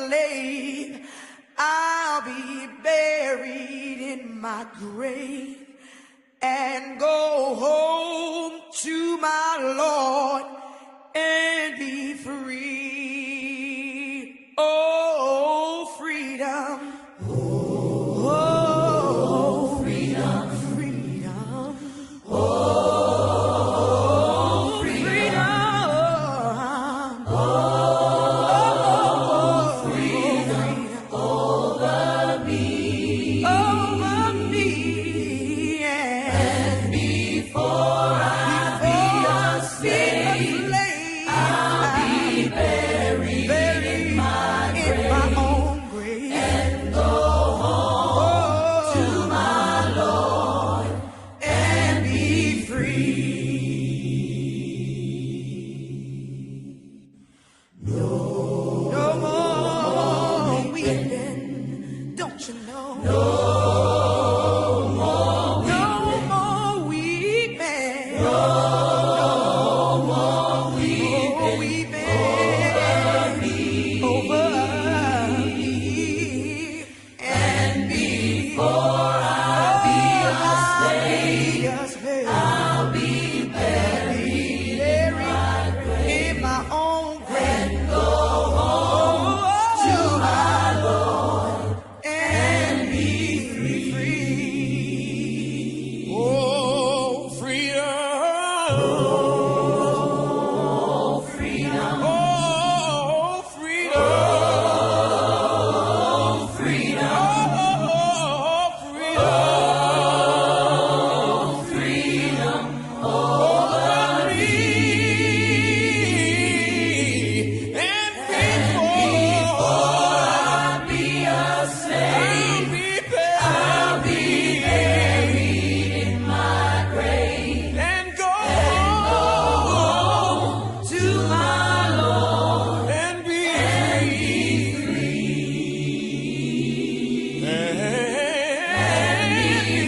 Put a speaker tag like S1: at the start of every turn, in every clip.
S1: slave. I'll be buried in my grave and go home to my Lord and be free. Oh, freedom. Oh, freedom. Freedom. Oh, freedom. Oh, freedom over me. Over me. And before I be a slave, I'll be buried in my own grave and go home to my Lord and be free. No more weeping, don't you know? No more weeping. No more weeping over me. And before I be a slave, I'll be buried in my own grave and go home to my Lord and be free. Oh, freedom. Oh, freedom. Oh, freedom. Oh, freedom. Oh, freedom. Oh, freedom over me. And before I be a slave, I'll be buried in my grave and go home to my Lord and be free. And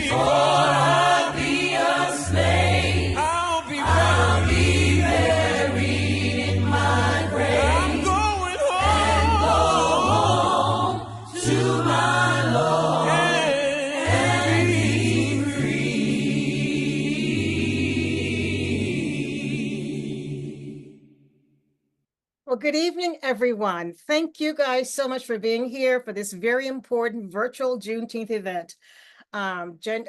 S1: before I be a slave, I'll be buried in my grave. I'm going home to my Lord and be free.
S2: Well, good evening, everyone. Thank you guys so much for being here for this very important virtual Juneteenth event, June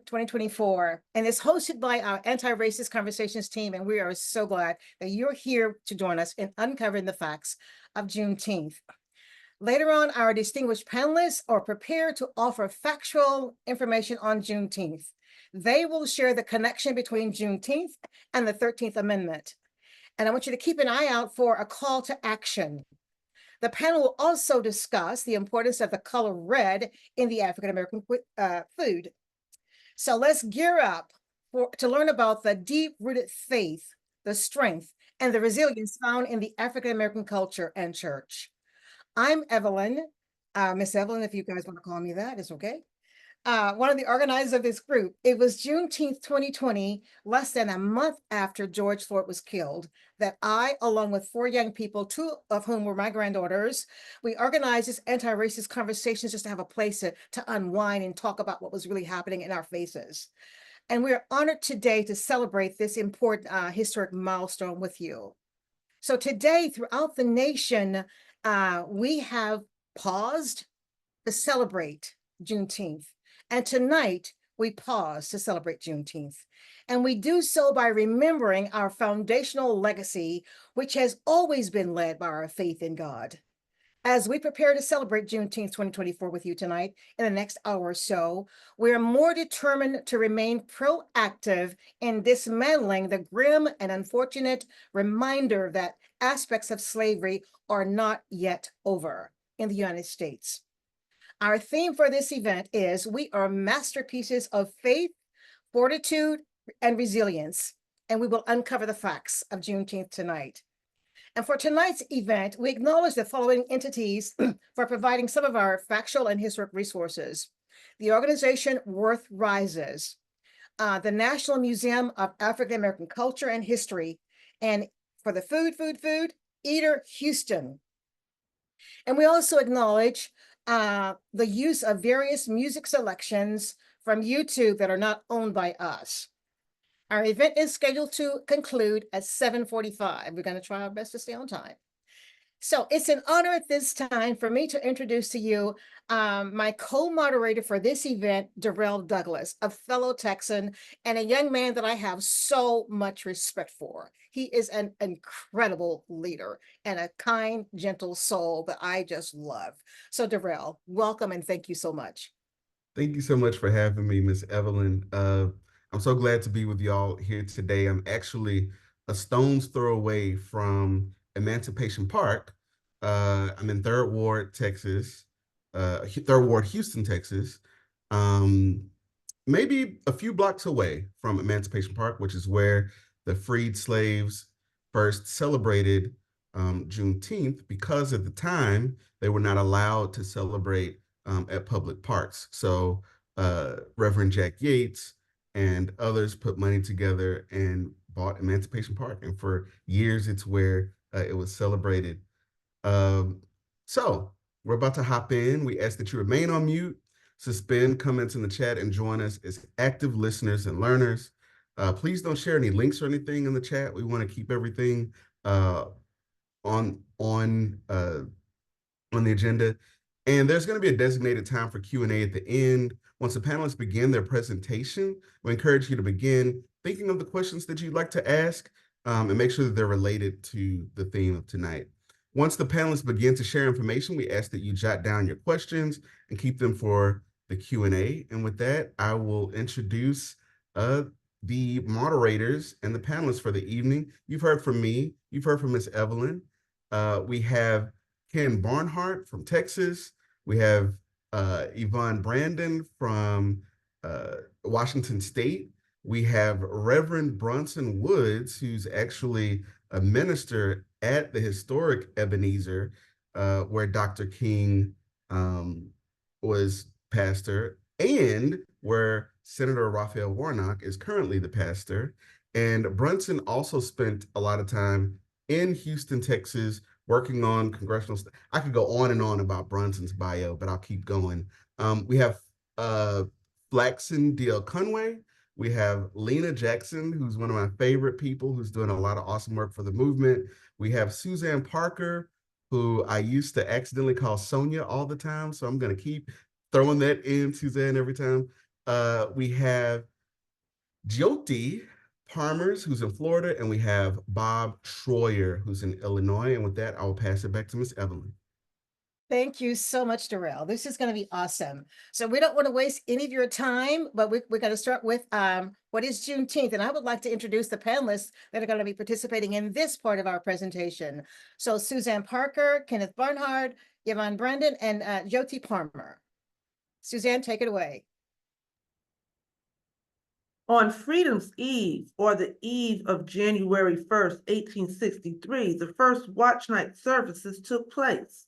S2: 2024. And it's hosted by our Anti-Racist Conversations team. And we are so glad that you're here to join us in uncovering the facts of Juneteenth. Later on, our distinguished panelists are prepared to offer factual information on Juneteenth. They will share the connection between Juneteenth and the 13th Amendment. And I want you to keep an eye out for a call to action. The panel will also discuss the importance of the color red in the African-American food. So let's gear up to learn about the deep-rooted faith, the strength, and the resilience found in the African-American culture and church. I'm Evelyn, Miss Evelyn, if you guys want to call me that, it's okay. One of the organizers of this group. It was Juneteenth 2020, less than a month after George Floyd was killed, that I, along with 4 young people, 2 of whom were my granddaughters, we organized this anti-racist conversations just to have a place to unwind and talk about what was really happening in our faces. And we're honored today to celebrate this important historic milestone with you. So today, throughout the nation, we have paused to celebrate Juneteenth. And tonight, we pause to celebrate Juneteenth. And we do so by remembering our foundational legacy, which has always been led by our faith in God. As we prepare to celebrate Juneteenth 2024 with you tonight, in the next hour or so, we are more determined to remain proactive in dismantling the grim and unfortunate reminder that aspects of slavery are not yet over in the United States. Our theme for this event is We Are Masterpieces of Faith, Fortitude, and Resilience, and we will uncover the facts of Juneteenth tonight. And for tonight's event, we acknowledge the following entities for providing some of our factual and historic resources. The organization Worth Rises, the National Museum of African American Culture and History, and for the food, Eater Houston, And we also acknowledge the use of various music selections from YouTube that are not owned by us. Our event is scheduled to conclude at 7:45. We're going to try our best to stay on time. So it's an honor at this time for me to introduce to you my co-moderator for this event, Darrell Douglas, a fellow Texan and a young man that I have so much respect for. He is an incredible leader and a kind, gentle soul that I just love. So Darrell, welcome and thank you so much.
S3: Thank you so much for having me, Miss Evelyn. I'm so glad to be with y'all here today. I'm actually a stone's throw away from Emancipation Park. I'm in Third Ward, Texas, Third Ward, Houston, Texas. Maybe a few blocks away from Emancipation Park, which is where the freed slaves first celebrated Juneteenth, because at the time they were not allowed to celebrate at public parks. So Reverend Jack Yates and others put money together and bought Emancipation Park. And for years, it's where it was celebrated. So we're about to hop in. We ask that you remain on mute, suspend comments in the chat, and join us as active listeners and learners. Please don't share any links or anything in the chat. We want to keep everything on the agenda. And there's going to be a designated time for Q&A at the end. Once the panelists begin their presentation, we encourage you to begin thinking of the questions that you'd like to ask and make sure that they're related to the theme of tonight. Once the panelists begin to share information, we ask that you jot down your questions and keep them for the Q&A. And with that, I will introduce the moderators and the panelists for the evening. You've heard from me. You've heard from Ms. Evelyn. We have Ken Barnhart from Texas. We have Yvonne Brandon from Washington State. We have Reverend Bronson Woods, who's actually a minister at the historic Ebenezer, where Dr. King was pastor, and where Senator Raphael Warnock is currently the pastor. And Brunson also spent a lot of time in Houston, Texas, working on congressional stuff. I could go on and on about Brunson's bio, but I'll keep going. We have Flaxen D.L. Conway. We have Lena Jackson, who's one of my favorite people, who's doing a lot of awesome work for the movement. We have Suzanne Parker, who I used to accidentally call Sonia all the time, so I'm going to keep throwing that in, Suzanne, every time. We have Jyoti Palmers, who's in Florida, and we have Bob Schroyer, who's in Illinois. And with that, I'll pass it back to Miss Evelyn.
S2: Thank you so much, Darrell. This is going to be awesome. So we don't want to waste any of your time, but we're going to start with what is Juneteenth. And I would like to introduce the panelists that are going to be participating in this part of our presentation. So Suzanne Parker, Kenneth Barnhart, Yvonne Brandon, and Jyoti Palmer. Suzanne, take it away.
S4: On Freedom's Eve, or the eve of January 1st, 1863, the first watch night services took place.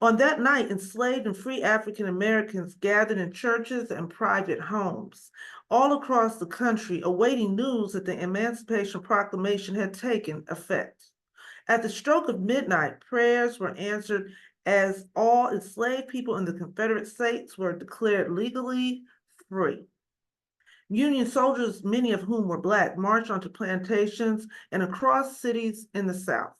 S4: On that night, enslaved and free African Americans gathered in churches and private homes all across the country, awaiting news that the Emancipation Proclamation had taken effect. At the stroke of midnight, prayers were answered as all enslaved people in the Confederate States were declared legally free. Union soldiers, many of whom were Black, marched onto plantations and across cities in the South,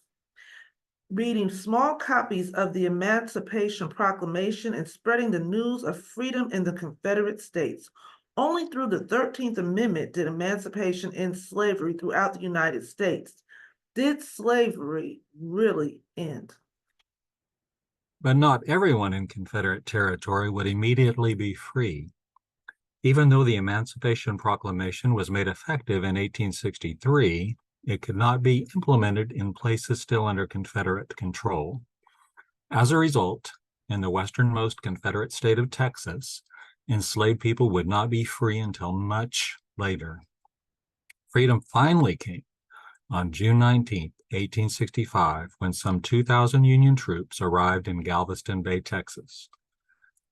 S4: reading small copies of the Emancipation Proclamation and spreading the news of freedom in the Confederate States. Only through the 13th Amendment did emancipation end slavery throughout the United States. Did slavery really end?
S5: But not everyone in Confederate territory would immediately be free. Even though the Emancipation Proclamation was made effective in 1863, it could not be implemented in places still under Confederate control. As a result, in the westernmost Confederate state of Texas, enslaved people would not be free until much later. Freedom finally came on June 19, 1865, when some 2,000 Union troops arrived in Galveston Bay, Texas.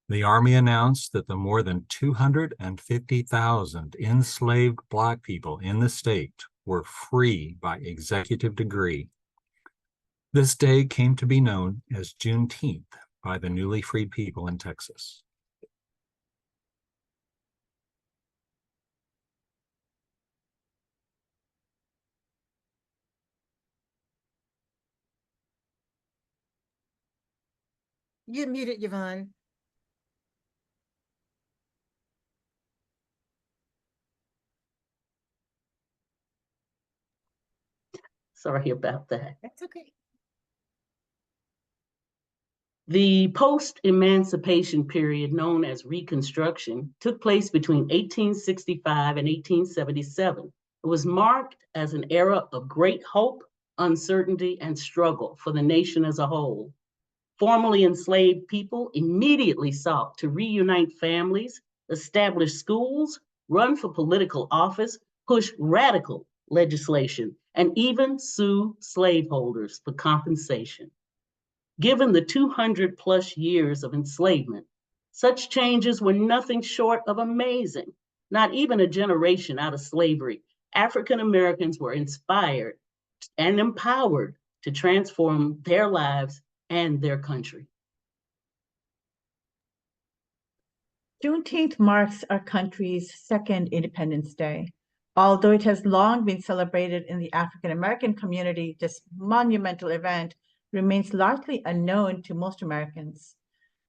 S5: The Army announced that the more than 250,000 enslaved Black people in the state were free by executive decree. This day came to be known as Juneteenth by the newly freed people in Texas.
S2: You're muted, Yvonne.
S6: Sorry about that.
S2: That's okay.
S6: The post-emancipation period known as Reconstruction took place between 1865 and 1877. It was marked as an era of great hope, uncertainty, and struggle for the nation as a whole. Formerly enslaved people immediately sought to reunite families, establish schools, run for political office, push radical legislation, and even sue slaveholders for compensation. Given the 200 plus years of enslavement, such changes were nothing short of amazing. Not even a generation out of slavery, African Americans were inspired and empowered to transform their lives and their country.
S7: Juneteenth marks our country's second Independence Day. Although it has long been celebrated in the African American community, this monumental event remains largely unknown to most Americans.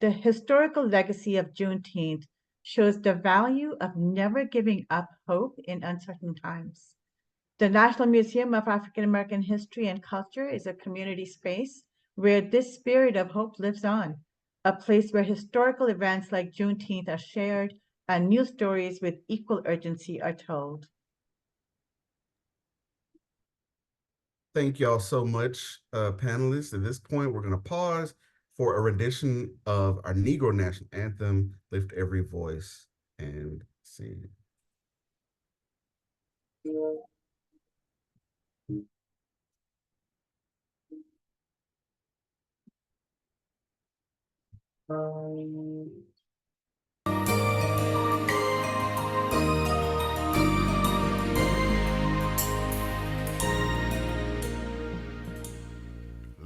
S7: The historical legacy of Juneteenth shows the value of never giving up hope in uncertain times. The National Museum of African American History and Culture is a community space where this spirit of hope lives on, a place where historical events like Juneteenth are shared and new stories with equal urgency are told.
S3: Thank y'all so much, panelists. At this point, we're going to pause for a rendition of our Negro National Anthem, Lift Every Voice and Sing.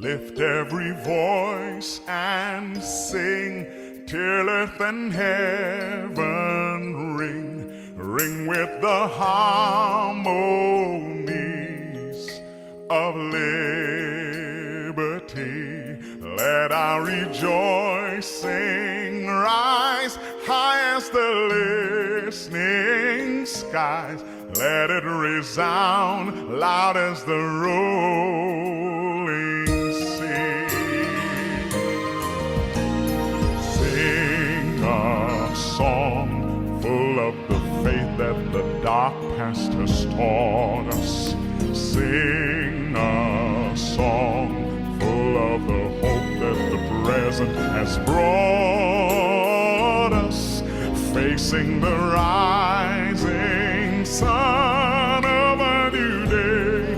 S8: Lift every voice and sing till earth and heaven ring, ring with the harmonies of liberty. Let our rejoicing rise high as the listening skies. Let it resound loud as the rolling sea. Sing a song full of the faith that the dark past has taught us. Sing a song full of the hope that the present has brought us, facing the rising sun of a new day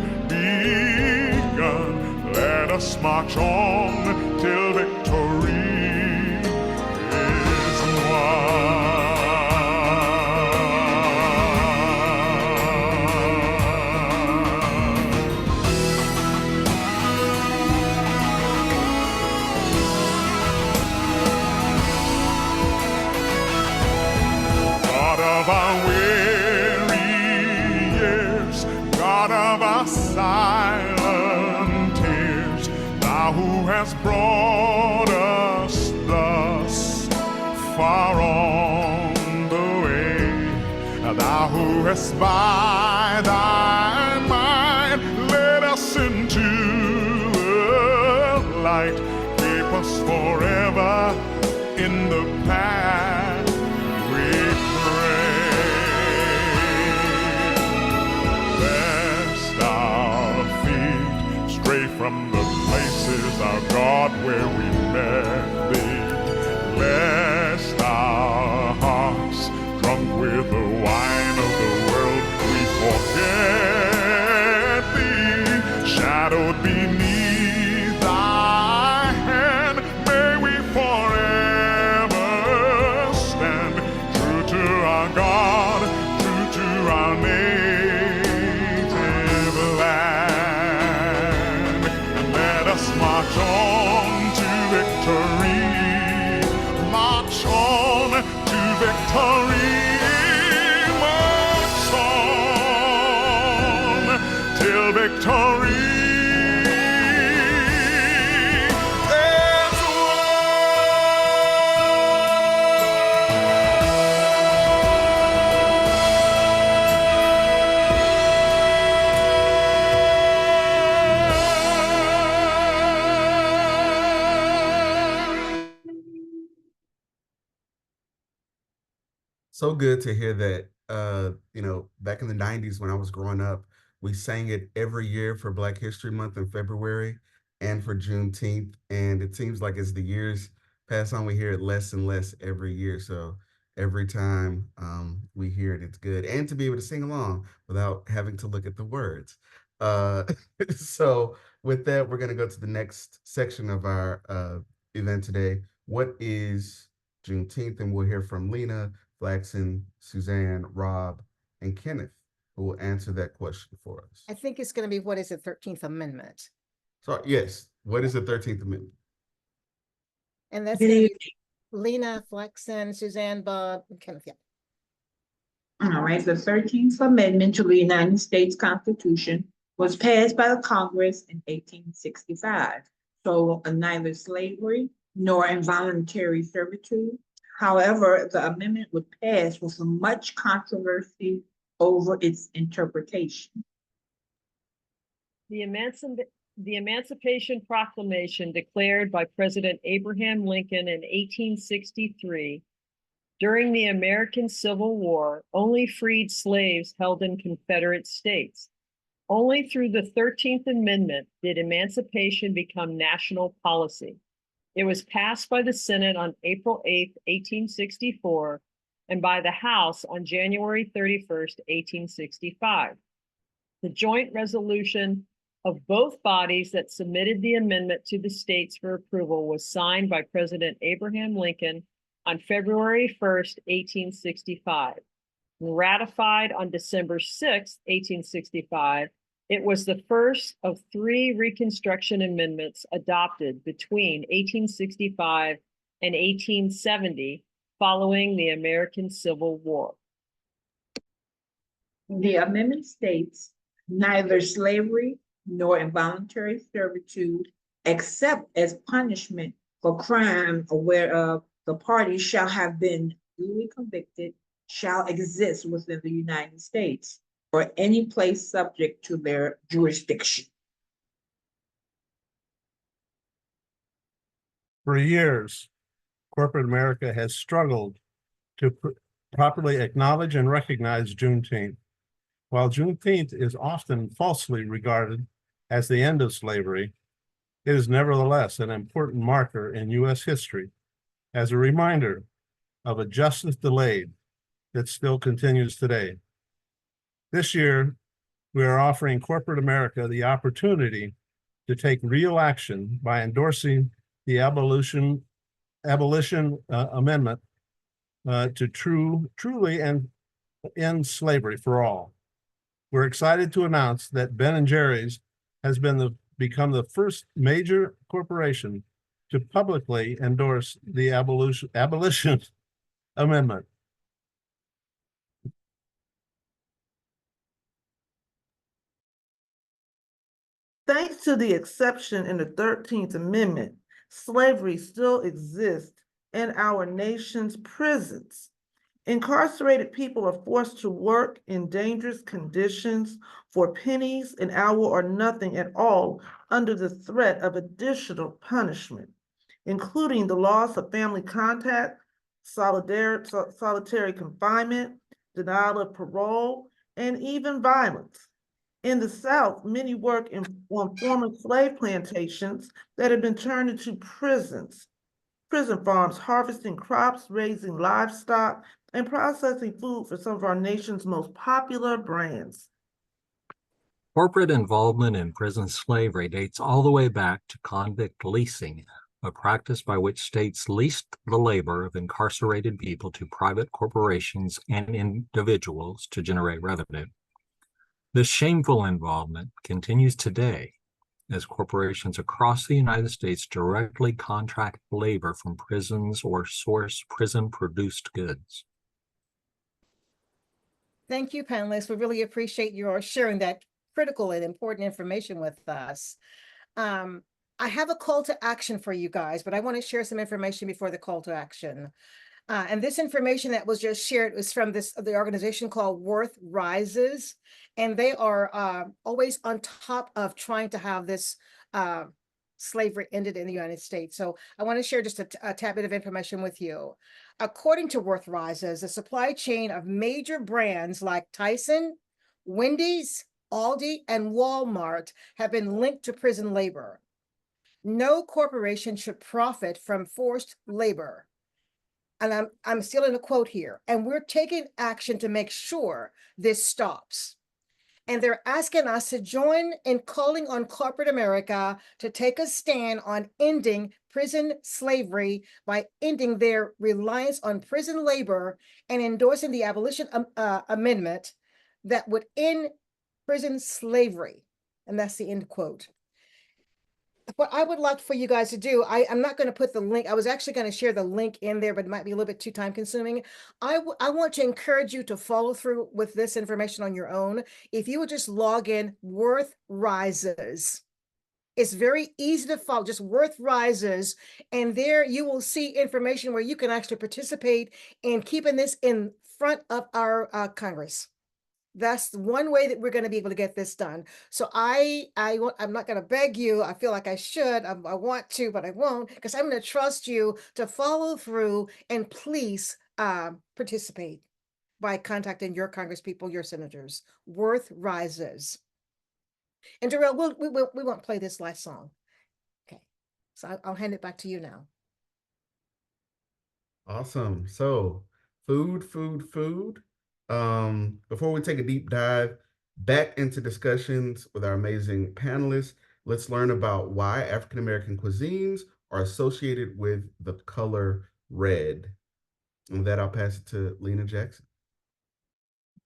S8: begun. Let us march on till victory is won. God of our weary years, God of our silent tears, thou who hast brought us thus far on the way, thou who hast by thy might led us into the light, keep us forever in the path we pray. Lest our feet stray from the places, our God, where we met thee. Lest our hearts, drunk with the wine of the world, we forget thee. Shadowed beneath thy hand, may we forever stand true to our God, true to our native land. And let us victory march on, till victory is
S3: So good to hear that. Back in the 90s when I was growing up, we sang it every year for Black History Month in February and for Juneteenth. And it seems like as the years pass on, we hear it less and less every year. So every time we hear it, it's good. And to be able to sing along without having to look at the words. Uh, so with that, we're going to go to the next section of our event today. What is Juneteenth? And we'll hear from Lena, Flaxen, Suzanne, Rob, and Kenneth, who will answer that question for us.
S2: I think it's going to be, what is the 13th Amendment?
S3: So yes, what is the 13th Amendment?
S2: And that's
S9: Good
S2: going to
S9: evening.
S2: be Lena, Flaxen, Suzanne, Bob, and Kenneth. Yeah.
S9: All right, the 13th Amendment to the United States Constitution was passed by the Congress in 1865. So neither slavery nor involuntary servitude. However, the amendment was passed with much controversy over its interpretation.
S10: The Emancipation Proclamation declared by President Abraham Lincoln in 1863 during the American Civil War only freed slaves held in Confederate states. Only through the 13th Amendment did emancipation become national policy. It was passed by the Senate on April 8, 1864, and by the House on January 31st, 1865. The joint resolution of both bodies that submitted the amendment to the states for approval was signed by President Abraham Lincoln on February 1st, 1865. And ratified on December 6th, 1865, it was the first of 3 Reconstruction amendments adopted between 1865 and 1870 following the American Civil War.
S9: The amendment states neither slavery nor involuntary servitude, except as punishment for crime whereof the parties shall have been duly convicted, shall exist within the United States or any place subject to their jurisdiction.
S11: For years, corporate America has struggled to properly acknowledge and recognize Juneteenth. While Juneteenth is often falsely regarded as the end of slavery, it is nevertheless an important marker in U.S. history as a reminder of a justice delayed that still continues today. This year, we are offering corporate America the opportunity to take real action by endorsing the Abolition Amendment to truly end slavery for all. We're excited to announce that Ben & Jerry's has become the first major corporation to publicly endorse the Abolition Amendment.
S4: Thanks to the exception in the 13th Amendment, slavery still exists in our nation's prisons. Incarcerated people are forced to work in dangerous conditions for pennies an hour or nothing at all under the threat of additional punishment, including the loss of family contact, solitary confinement, denial of parole, and even violence. In the South, many work on former slave plantations that have been turned into prisons. Prison farms harvesting crops, raising livestock, and processing food for some of our nation's most popular brands.
S5: Corporate involvement in prison slavery dates all the way back to convict leasing, a practice by which states leased the labor of incarcerated people to private corporations and individuals to generate revenue. This shameful involvement continues today as corporations across the United States directly contract labor from prisons or source prison-produced goods.
S2: Thank you, panelists. We really appreciate your sharing that critical and important information with us. I have a call to action for you guys, but I want to share some information before the call to action. And this information that was just shared was from the organization called Worth Rises, and they are always on top of trying to have this slavery ended in the United States. So I want to share just a tad bit of information with you. According to Worth Rises, the supply chain of major brands like Tyson, Wendy's, Aldi, and Walmart have been linked to prison labor. No corporation should profit from forced labor. And I'm stealing a quote here, and we're taking action to make sure this stops. And they're asking us to join in calling on corporate America to take a stand on ending prison slavery by ending their reliance on prison labor and endorsing the abolition amendment that would end prison slavery. And that's the end quote. What I would like for you guys to do, I'm not going to put the link. I was actually going to share the link in there, but it might be a little bit too time consuming. I want to encourage you to follow through with this information on your own. If you would just log in Worth Rises. It's very easy to follow, just Worth Rises. And there you will see information where you can actually participate in keeping this in front of our Congress. That's one way that we're going to be able to get this done. So I'm not going to beg you. I feel like I should. I want to, but I won't, because I'm going to trust you to follow through and please participate by contacting your congresspeople, your senators. Worth Rises. And Darrell, we won't play this last song. Okay, so I'll hand it back to you now.
S3: Awesome. So food. Before we take a deep dive back into discussions with our amazing panelists, let's learn about why African-American cuisines are associated with the color red. And with that, I'll pass it to Lena Jackson.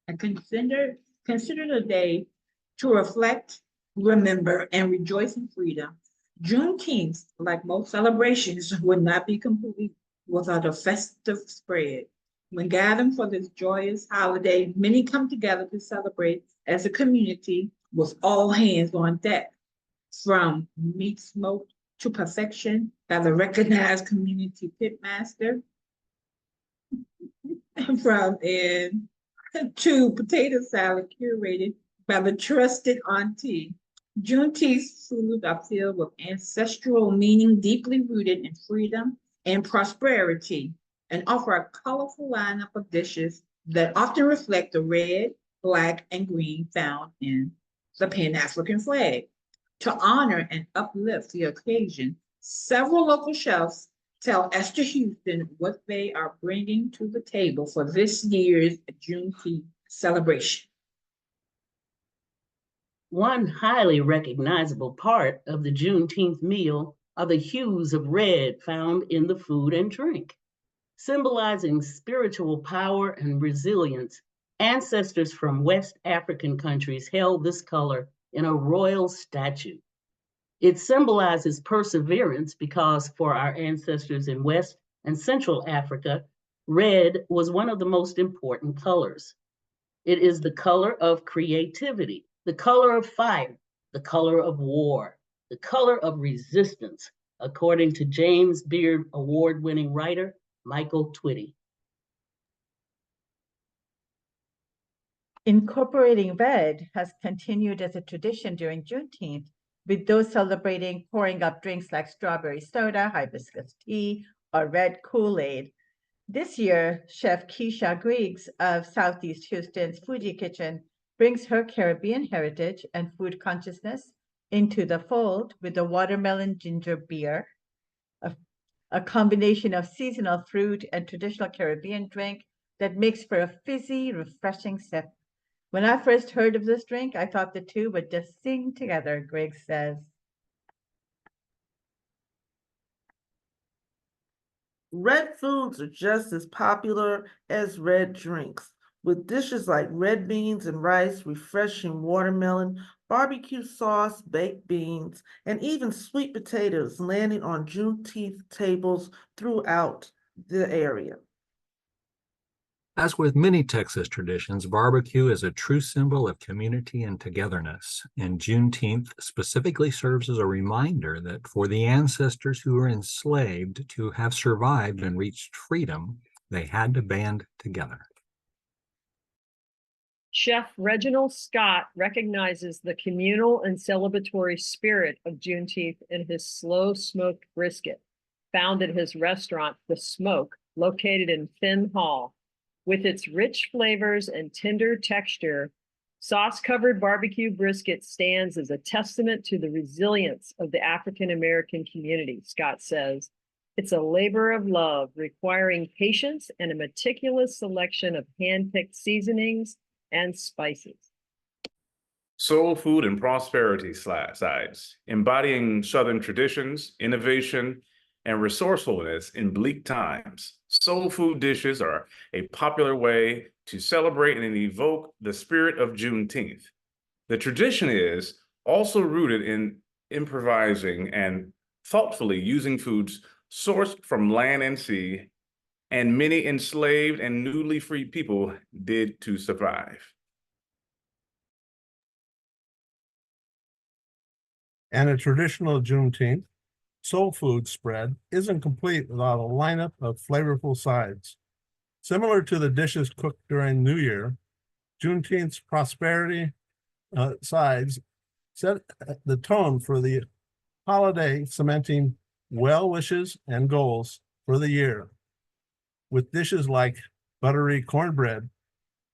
S9: And consider the day to reflect, remember, and rejoice in freedom. Juneteenth, like most celebrations, would not be complete without a festive spread. When gathering for this joyous holiday, many come together to celebrate as a community with all hands on deck, from meat smoked to perfection by the recognized community pitmaster, to potato salad curated by the trusted auntie. Juneteenth foods are filled with ancestral meaning deeply rooted in freedom and prosperity, and offer a colorful lineup of dishes that often reflect the red, black, and green found in the Pan-African flag. To honor and uplift the occasion, several local chefs tell Esther Houston what they are bringing to the table for this year's Juneteenth celebration.
S6: One highly recognizable part of the Juneteenth meal are the hues of red found in the food and drink. Symbolizing spiritual power and resilience, ancestors from West African countries held this color in a royal statue. It symbolizes perseverance because for our ancestors in West and Central Africa, red was one of the most important colors. It is the color of creativity, the color of fire, the color of war, the color of resistance, according to James Beard award-winning writer Michael Twitty.
S7: Incorporating red has continued as a tradition during Juneteenth, with those celebrating pouring up drinks like strawberry soda, hibiscus tea, or red Kool-Aid. This year, Chef Keisha Griggs of Southeast Houston's Fuji Kitchen brings her Caribbean heritage and food consciousness into the fold with the watermelon ginger beer, a combination of seasonal fruit and traditional Caribbean drink that makes for a fizzy, refreshing sip. When I first heard of this drink, I thought the two would just sing together, Griggs says.
S4: Red foods are just as popular as red drinks, with dishes like red beans and rice, refreshing watermelon, barbecue sauce, baked beans, and even sweet potatoes landing on Juneteenth tables throughout the area.
S5: As with many Texas traditions, barbecue is a true symbol of community and togetherness, and Juneteenth specifically serves as a reminder that for the ancestors who were enslaved to have survived and reached freedom, they had to band together.
S10: Chef Reginald Scott recognizes the communal and celebratory spirit of Juneteenth in his slow-smoked brisket, found at his restaurant, The Smoke, located in Finn Hall. With its rich flavors and tender texture, sauce-covered barbecue brisket stands as a testament to the resilience of the African-American community, Scott says. It's a labor of love, requiring patience and a meticulous selection of hand-picked seasonings and spices.
S12: Soul Food and Prosperity sides, embodying Southern traditions, innovation, and resourcefulness in bleak times. Soul food dishes are a popular way to celebrate and evoke the spirit of Juneteenth. The tradition is also rooted in improvising and thoughtfully using foods sourced from land and sea, and many enslaved and newly freed people did to survive.
S11: And a traditional Juneteenth soul food spread isn't complete without a lineup of flavorful sides. Similar to the dishes cooked during New Year, Juneteenth's prosperity sides set the tone for the holiday, cementing well wishes and goals for the year, with dishes like buttery cornbread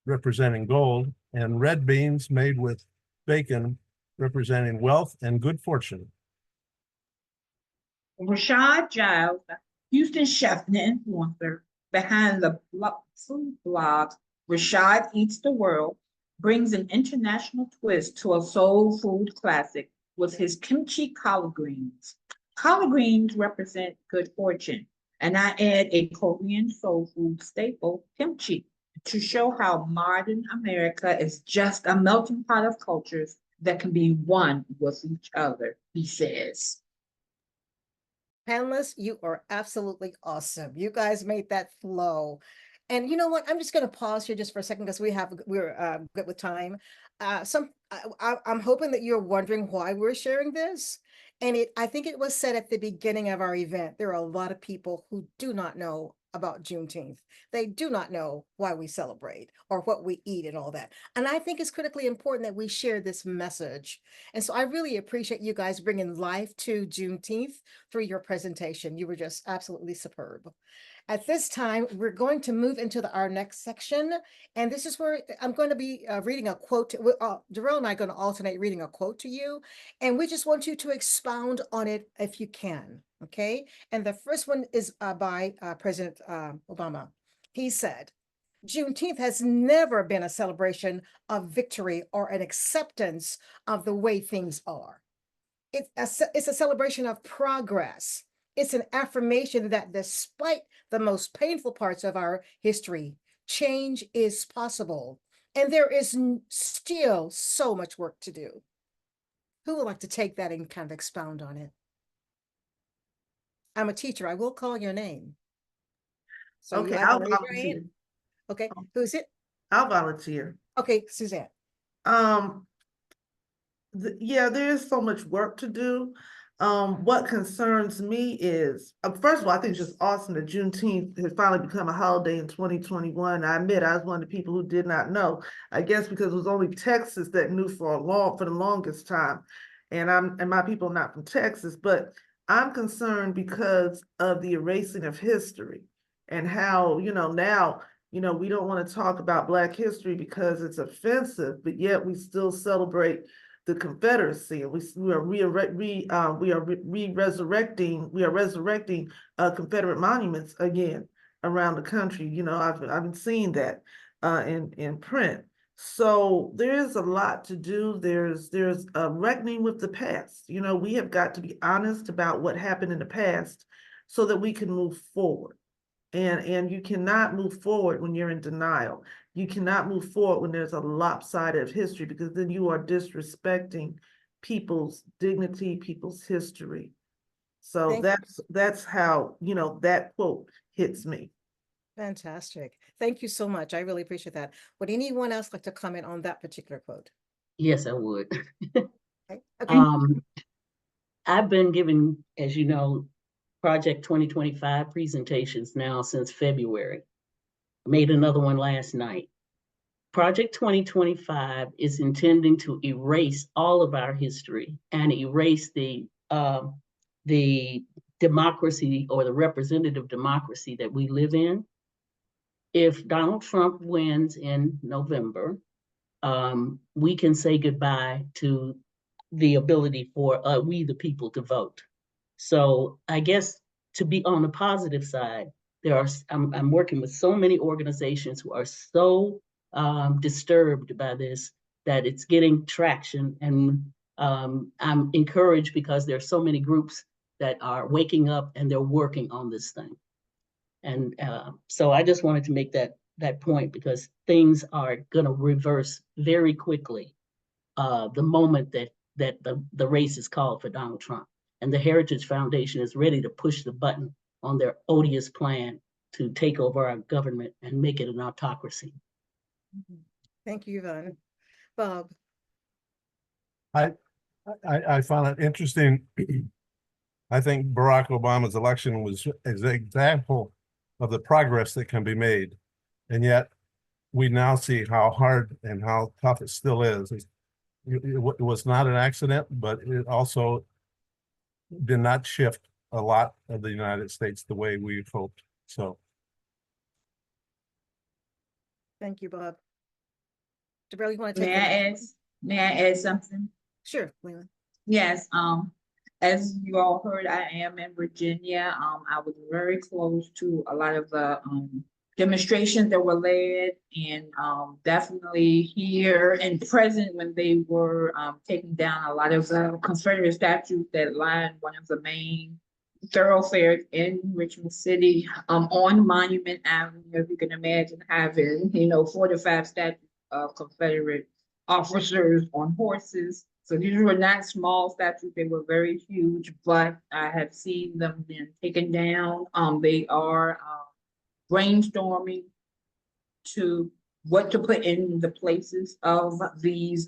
S11: representing gold and red beans made with bacon representing wealth and good fortune.
S9: Rashad Giles, the Houston chef and influencer behind the food blog Rashad Eats the World, brings an international twist to a soul food classic with his kimchi collard greens. Collard greens represent good fortune, and I add a Korean soul food staple, kimchi, to show how modern America is just a melting pot of cultures that can be one with each other, he says.
S2: Panelists, you are absolutely awesome. You guys made that flow. And you know what? I'm just going to pause here just for a second because we're good with time. I'm hoping that you're wondering why we're sharing this. And I think it was said at the beginning of our event, there are a lot of people who do not know about Juneteenth. They do not know why we celebrate or what we eat and all that. And I think it's critically important that we share this message. And so I really appreciate you guys bringing life to Juneteenth through your presentation. You were just absolutely superb. At this time, we're going to move into our next section. And this is where I'm going to be reading a quote. Darrell and I are going to alternate reading a quote to you. And we just want you to expound on it if you can. Okay. And the first one is by President Obama. He said, Juneteenth has never been a celebration of victory or an acceptance of the way things are. It's a celebration of progress. It's an affirmation that despite the most painful parts of our history, change is possible. And there is still so much work to do. Who would like to take that and kind of expound on it? I'm a teacher. I will call your name. So
S4: Okay,
S2: you have
S4: I'll
S2: to raise your
S4: volunteer.
S2: hand. Okay, who's it?
S4: I'll volunteer.
S2: Okay, Suzanne.
S4: Yeah, there is so much work to do. What concerns me is, first of all, I think it's just awesome that Juneteenth has finally become a holiday in 2021. I admit I was one of the people who did not know. I guess because it was only Texas that knew for the longest time, and my people are not from Texas, but I'm concerned because of the erasing of history and how now we don't want to talk about Black history because it's offensive, but yet we still celebrate the Confederacy, and we are resurrecting Confederate monuments again around the country. I've been seeing that in print. So there is a lot to do. There's a reckoning with the past. We have got to be honest about what happened in the past so that we can move forward. And you cannot move forward when you're in denial. You cannot move forward when there's a lopsided history, because then you are disrespecting people's dignity, people's history. So that's how, that quote hits me.
S2: Fantastic. Thank you so much. I really appreciate that. Would anyone else like to comment on that particular quote?
S6: Yes, I would.
S2: Okay.
S6: I've been giving, as you know, Project 2025 presentations now since February. I made another one last night. Project 2025 is intending to erase all of our history and erase the democracy or the representative democracy that we live in. If Donald Trump wins in November, we can say goodbye to the ability for we the people to vote. So I guess to be on the positive side, I'm working with so many organizations who are so disturbed by this that it's getting traction, and I'm encouraged because there are so many groups that are waking up and they're working on this thing. And so I just wanted to make that point because things are going to reverse very quickly the moment that the race is called for Donald Trump. And the Heritage Foundation is ready to push the button on their odious plan to take over our government and make it an autocracy.
S2: Thank you, Yvonne. Bob.
S11: I found it interesting. I think Barack Obama's election was an example of the progress that can be made. And yet we now see how hard and how tough it still is. It was not an accident, but it also did not shift a lot of the United States the way we hoped. So.
S2: Thank you, Bob. Debrell, you want to take
S9: May I add something?
S2: Sure, Leland.
S9: Yes, as you all heard, I am in Virginia. I was very close to a lot of the demonstrations that were led, and definitely here and present when they were taking down a lot of the Confederate statues that line one of the main thoroughfares in Richmond City, on Monument Avenue. If you can imagine having, 4 to 5 statues of Confederate officers on horses. So these were not small statues, they were very huge, but I have seen them being taken down. They are brainstorming to what to put in the places of these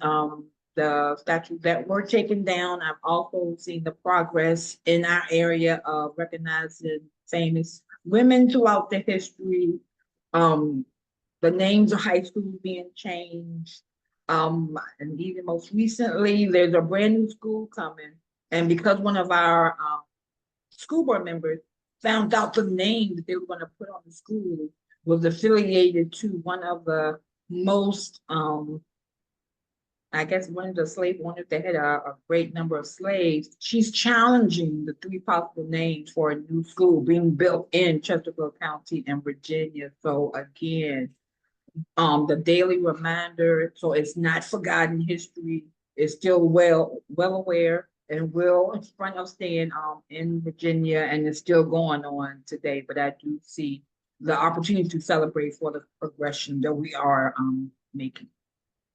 S9: the statues that were taken down. I've also seen the progress in our area of recognizing famous women throughout the history. The names of high schools being changed. And even most recently, there's a brand new school coming. And because one of our school board members found out the name that they were going to put on the school was affiliated to one of the most, I guess, one of the slave owners that had a great number of slaves. She's challenging the 3 possible names for a new school being built in Chesterfield County and Virginia. So again, the daily reminder, so it's not forgotten history, is still well aware and will in front of staying in Virginia, and it's still going on today. But I do see the opportunity to celebrate for the progression that we are making.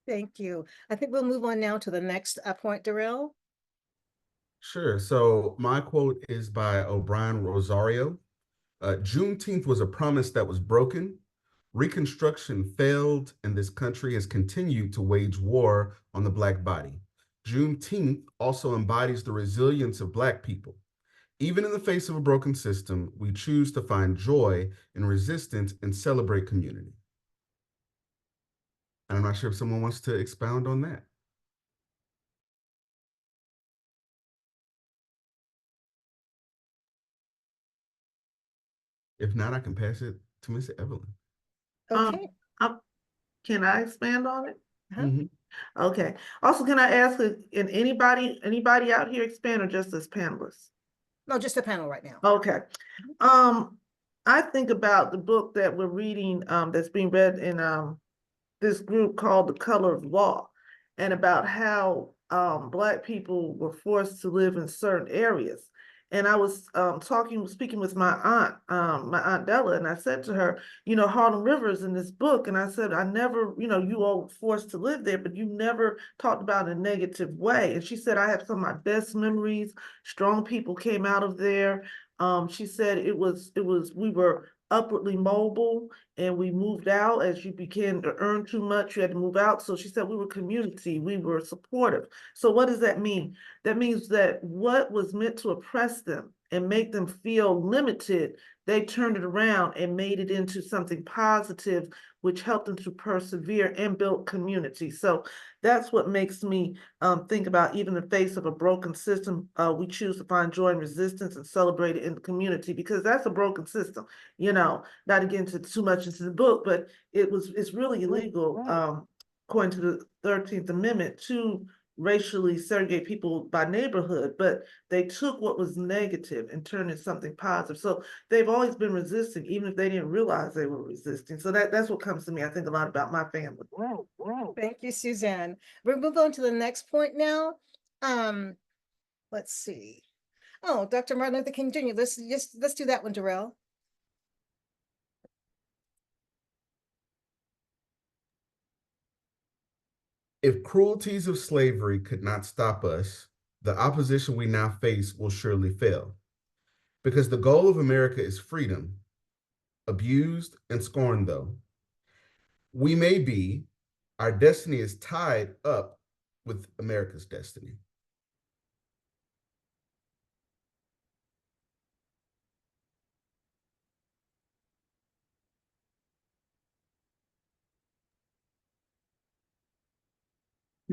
S2: Thank you. I think we'll move on now to the next point, Darrell.
S3: Sure. So my quote is by O'Brien Rosario. Juneteenth was a promise that was broken. Reconstruction failed, and this country has continued to wage war on the Black body. Juneteenth also embodies the resilience of Black people. Even in the face of a broken system, we choose to find joy in resistance and celebrate community. And I'm not sure if someone wants to expound on that. If not, I can pass it to Miss Evelyn.
S2: Okay.
S4: Can I expand on it?
S2: Uh-huh.
S4: Okay. Also, can I ask, can anybody out here expand or just as panelists?
S2: No, just the panel right now.
S4: Okay. I think about the book that we're reading, that's being read in this group called The Color of Law, and about how Black people were forced to live in certain areas. And I was speaking with my aunt Della, and I said to her, Harlem Rivers in this book, and I said, I never, you all were forced to live there, but you never talked about it in a negative way. And she said, I have some of my best memories. Strong people came out of there. She said we were upwardly mobile, and we moved out. As you began to earn too much, you had to move out. So she said we were community, we were supportive. So what does that mean? That means that what was meant to oppress them and make them feel limited, they turned it around and made it into something positive, which helped them to persevere and build community. So that's what makes me think about, even in the face of a broken system, we choose to find joy and resistance and celebrate it in the community, because that's a broken system. You know, not to get into too much into the book, but it's really illegal, according to the 13th Amendment, to racially segregate people by neighborhood, but they took what was negative and turned it something positive. So they've always been resisting, even if they didn't realize they were resisting. So that's what comes to me. I think a lot about my family.
S2: Thank you, Suzanne. We're moving on to the next point now. Let's see. Oh, Dr. Martin Luther King Jr. Let's do that one, Darrell.
S3: If cruelties of slavery could not stop us, the opposition we now face will surely fail. Because the goal of America is freedom, abused and scorned though we may be, our destiny is tied up with America's destiny.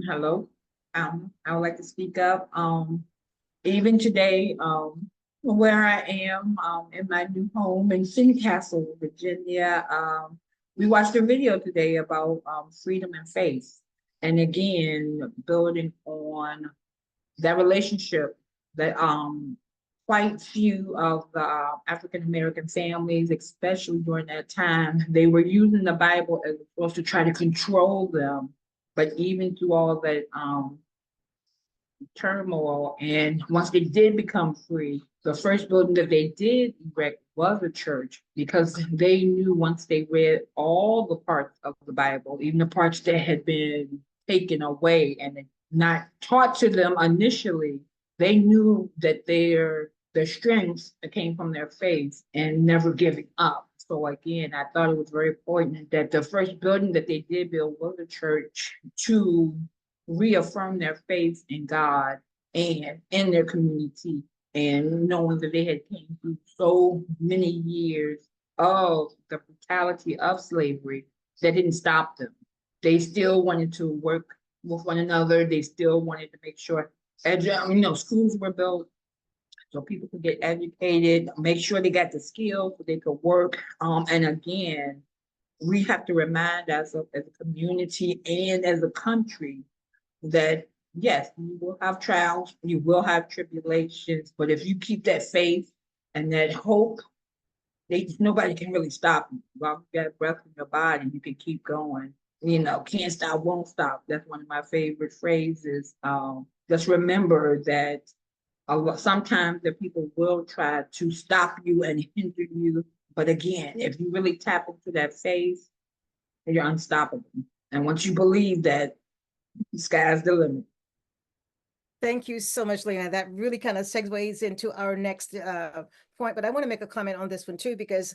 S9: Hello, I would like to speak up. Even today, where I am, in my new home in Castle, Virginia, we watched a video today about freedom and faith, and again, building on that relationship that quite few of the African American families, especially during that time, they were using the Bible as opposed to try to control them. But even through all that turmoil, and once they did become free, the first building that they did erect was a church, because they knew once they read all the parts of the Bible, even the parts that had been taken away and not taught to them initially, they knew that their strength that came from their faith and never giving up. So again, I thought it was very important that the first building that they did build was a church to reaffirm their faith in God and in their community, and knowing that they had came through so many years of the brutality of slavery, that didn't stop them. They still wanted to work with one another. They still wanted to make sure, schools were built so people could get educated, make sure they got the skills so they could work. And again, we have to remind ourselves as a community and as a country that yes, you will have trials, you will have tribulations, but if you keep that faith and that hope, nobody can really stop you. While you got breath in your body, you can keep going. Can't stop, won't stop. That's one of my favorite phrases. Just remember that sometimes the people will try to stop you and hinder you. But again, if you really tap into that faith, you're unstoppable. And once you believe that, the sky's the limit.
S2: Thank you so much, Lena. That really kind of segues into our next point, but I want to make a comment on this one too, because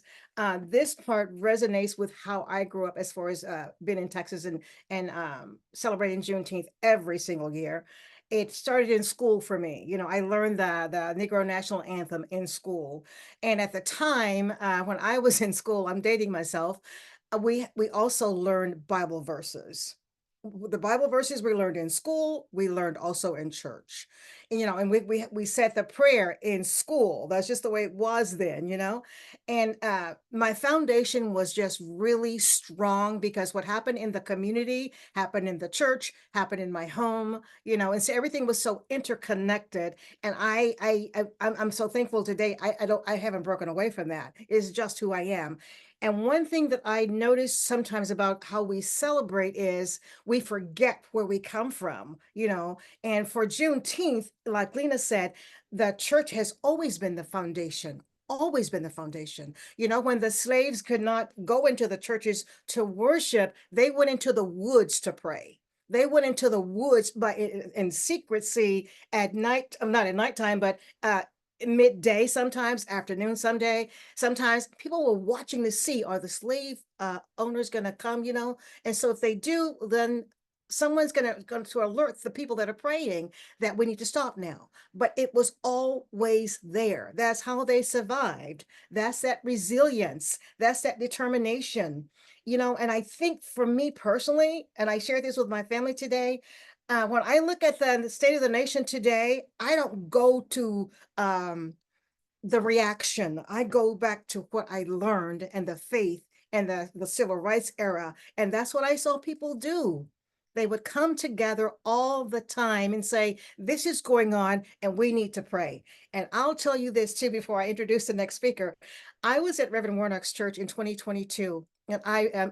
S2: this part resonates with how I grew up as far as being in Texas and celebrating Juneteenth every single year. It started in school for me. I learned the Negro National Anthem in school. And at the time, when I was in school, I'm dating myself, we also learned Bible verses. The Bible verses we learned in school, we learned also in church. And we said the prayer in school. That's just the way it was then, And my foundation was just really strong, because what happened in the community happened in the church, happened in my home, and so everything was so interconnected. And I'm so thankful today. I haven't broken away from that. It's just who I am. And one thing that I notice sometimes about how we celebrate is we forget where we come from, and for Juneteenth, like Lena said, the church has always been the foundation. Always been the foundation. When the slaves could not go into the churches to worship, they went into the woods to pray. They went into the woods in secrecy at night, not at nighttime, but midday, sometimes afternoon, sometimes people were watching to see, are the slave owners going to come, you know? And so if they do, then someone's going to alert the people that are praying that we need to stop now. But it was always there. That's how they survived. That's that resilience. That's that determination, you know? And I think for me personally, and I shared this with my family today, when I look at the state of the nation today, I don't go to the reaction. I go back to what I learned and the faith and the civil rights era. And that's what I saw people do. They would come together all the time and say, this is going on and we need to pray. And I'll tell you this too, before I introduce the next speaker. I was at Reverend Warnock's church in 2022, and I am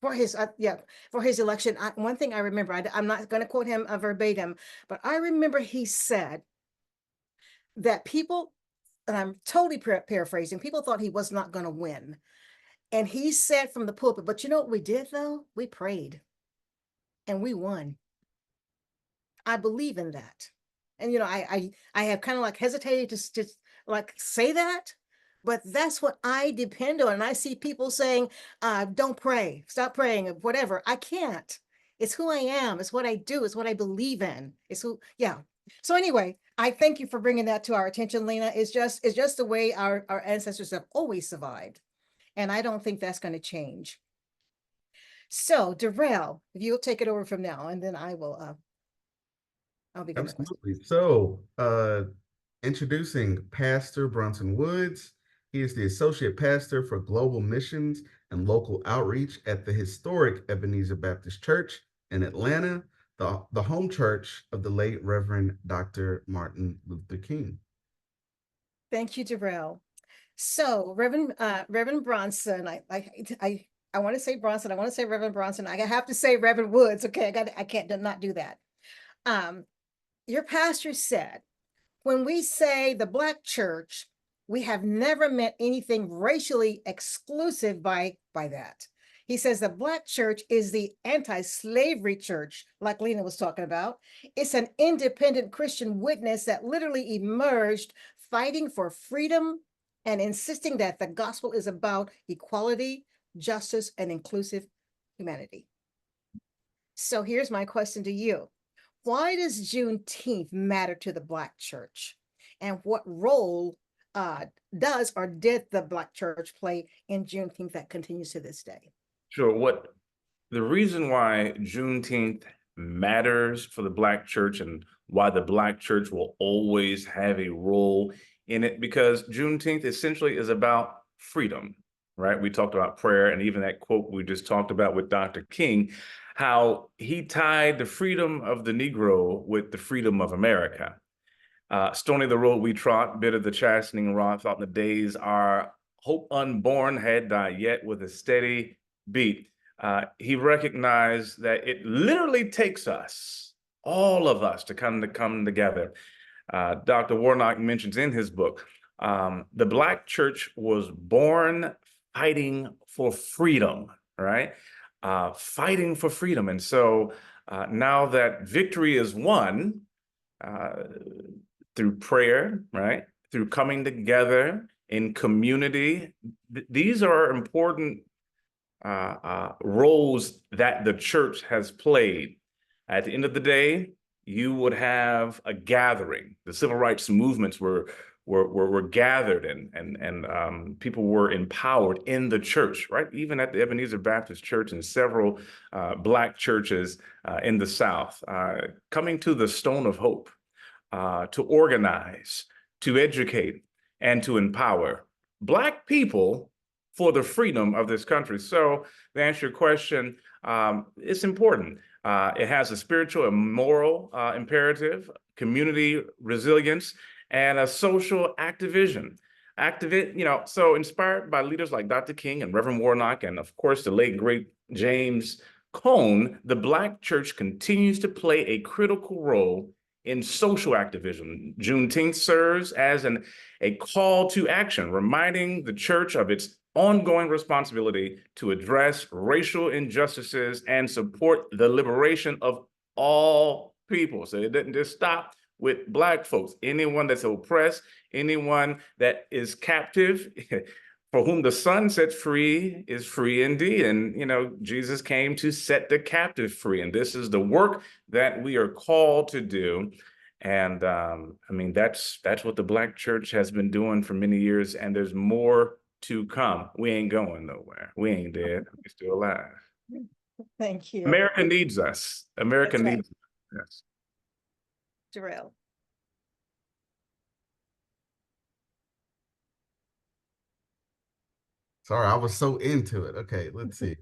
S2: for his election. One thing I remember, I'm not going to quote him verbatim, but I remember he said that people, and I'm totally paraphrasing, people thought he was not going to win. And he said from the pulpit, but you know what we did though? We prayed and we won. I believe in that. And, you know, I have kind of like hesitated to like say that, but that's what I depend on. And I see people saying, don't pray, stop praying, or whatever. I can't. It's who I am. It's what I do. It's what I believe in. It's who, yeah. So anyway, I thank you for bringing that to our attention, Lena. It's just the way our ancestors have always survived. And I don't think that's going to change. So Darrell, if you'll take it over from now, and then I will, I'll begin.
S3: Absolutely. So introducing Pastor Bronson Woods. He is the Associate Pastor for Global Missions and Local Outreach at the historic Ebenezer Baptist Church in Atlanta, the home church of the late Reverend Dr. Martin Luther King.
S2: Thank you, Darrell. So Reverend Bronson, I want to say Bronson, I want to say Reverend Bronson. I have to say Reverend Woods. Okay, I can't not do that. Your pastor said, when we say the Black church, we have never meant anything racially exclusive by that. He says the Black church is the anti-slavery church, like Lena was talking about. It's an independent Christian witness that literally emerged fighting for freedom and insisting that the gospel is about equality, justice, and inclusive humanity. So here's my question to you. Why does Juneteenth matter to the Black church? And what role does or did the Black church play in Juneteenth that continues to this day?
S12: Sure. The reason why Juneteenth matters for the Black church and why the Black church will always have a role in it, because Juneteenth essentially is about freedom, right? We talked about prayer, and even that quote we just talked about with Dr. King, how he tied the freedom of the Negro with the freedom of America. Stony the road we trot, bitter the chastening rod, thought in the days our hope unborn had died yet with a steady beat. He recognized that it literally takes us, all of us, to come together. Dr. Warnock mentions in his book, the Black church was born fighting for freedom, right? Fighting for freedom. And so now that victory is won through prayer, right? Through coming together in community, these are important roles that the church has played. At the end of the day, you would have a gathering. The civil rights movements were gathered, and people were empowered in the church, right? Even at the Ebenezer Baptist Church and several Black churches in the South, coming to the Stone of Hope to organize, to educate, and to empower Black people for the freedom of this country. So to answer your question, it's important. It has a spiritual and moral imperative, community resilience, and a social activism. So inspired by leaders like Dr. King and Reverend Warnock, and of course the late great James Cone, the Black church continues to play a critical role in social activism. Juneteenth serves as a call to action, reminding the church of its ongoing responsibility to address racial injustices and support the liberation of all people. So it didn't just stop with Black folks. Anyone that's oppressed, anyone that is captive, for whom the Son sets free is free indeed. And, you know, Jesus came to set the captive free. And this is the work that we are called to do. And I mean, that's what the Black church has been doing for many years. And there's more to come. We ain't going nowhere. We ain't dead. We're still alive.
S2: Thank you.
S12: America needs us. America
S2: That's right.
S12: needs us.
S2: Jarrell.
S3: Sorry, I was so into it. Okay, let's see.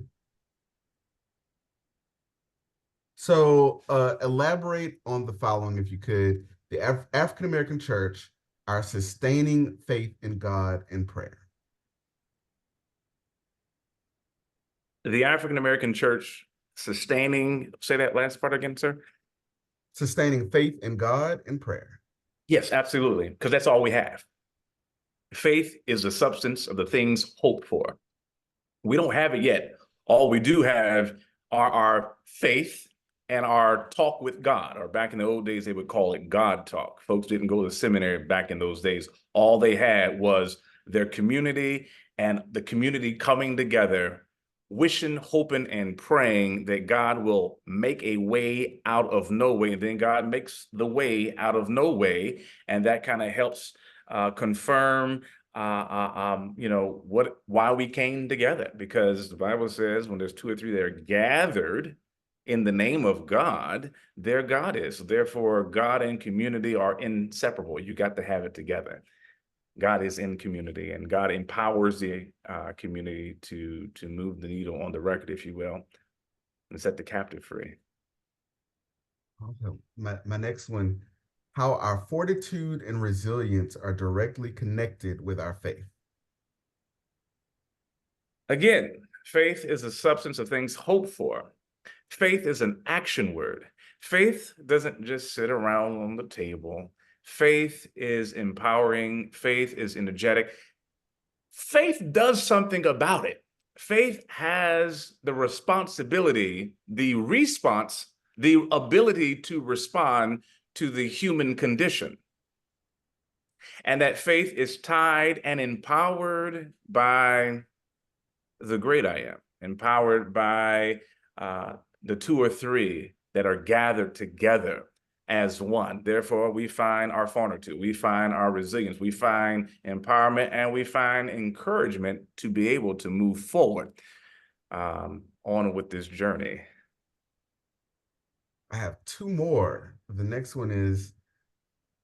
S3: So elaborate on the following, if you could. The African-American church are sustaining faith in God and prayer.
S12: The African-American church sustaining, say that last part again, sir?
S3: Sustaining faith in God and prayer.
S12: Yes, absolutely, because that's all we have. Faith is the substance of the things hoped for. We don't have it yet. All we do have are our faith and our talk with God, or back in the old days, they would call it God talk. Folks didn't go to seminary back in those days. All they had was their community and the community coming together, wishing, hoping, and praying that God will make a way out of no way. And then God makes the way out of no way. And that kind of helps confirm you know, why we came together, because the Bible says when there's two or three that are gathered in the name of God, there God is. Therefore, God and community are inseparable. You got to have it together. God is in community, and God empowers the community to move the needle on the record, if you will, and set the captive free.
S3: Okay. My next one, how our fortitude and resilience are directly connected with our faith.
S12: Again, faith is a substance of things hoped for. Faith is an action word. Faith doesn't just sit around on the table. Faith is empowering. Faith is energetic. Faith does something about it. Faith has the responsibility, the ability to respond to the human condition. And that faith is tied and empowered by the great I am, empowered by the two or three that are gathered together as one. Therefore, we find our fortitude, we find our resilience, we find empowerment, and we find encouragement to be able to move forward on with this journey.
S3: I have two more. The next one is,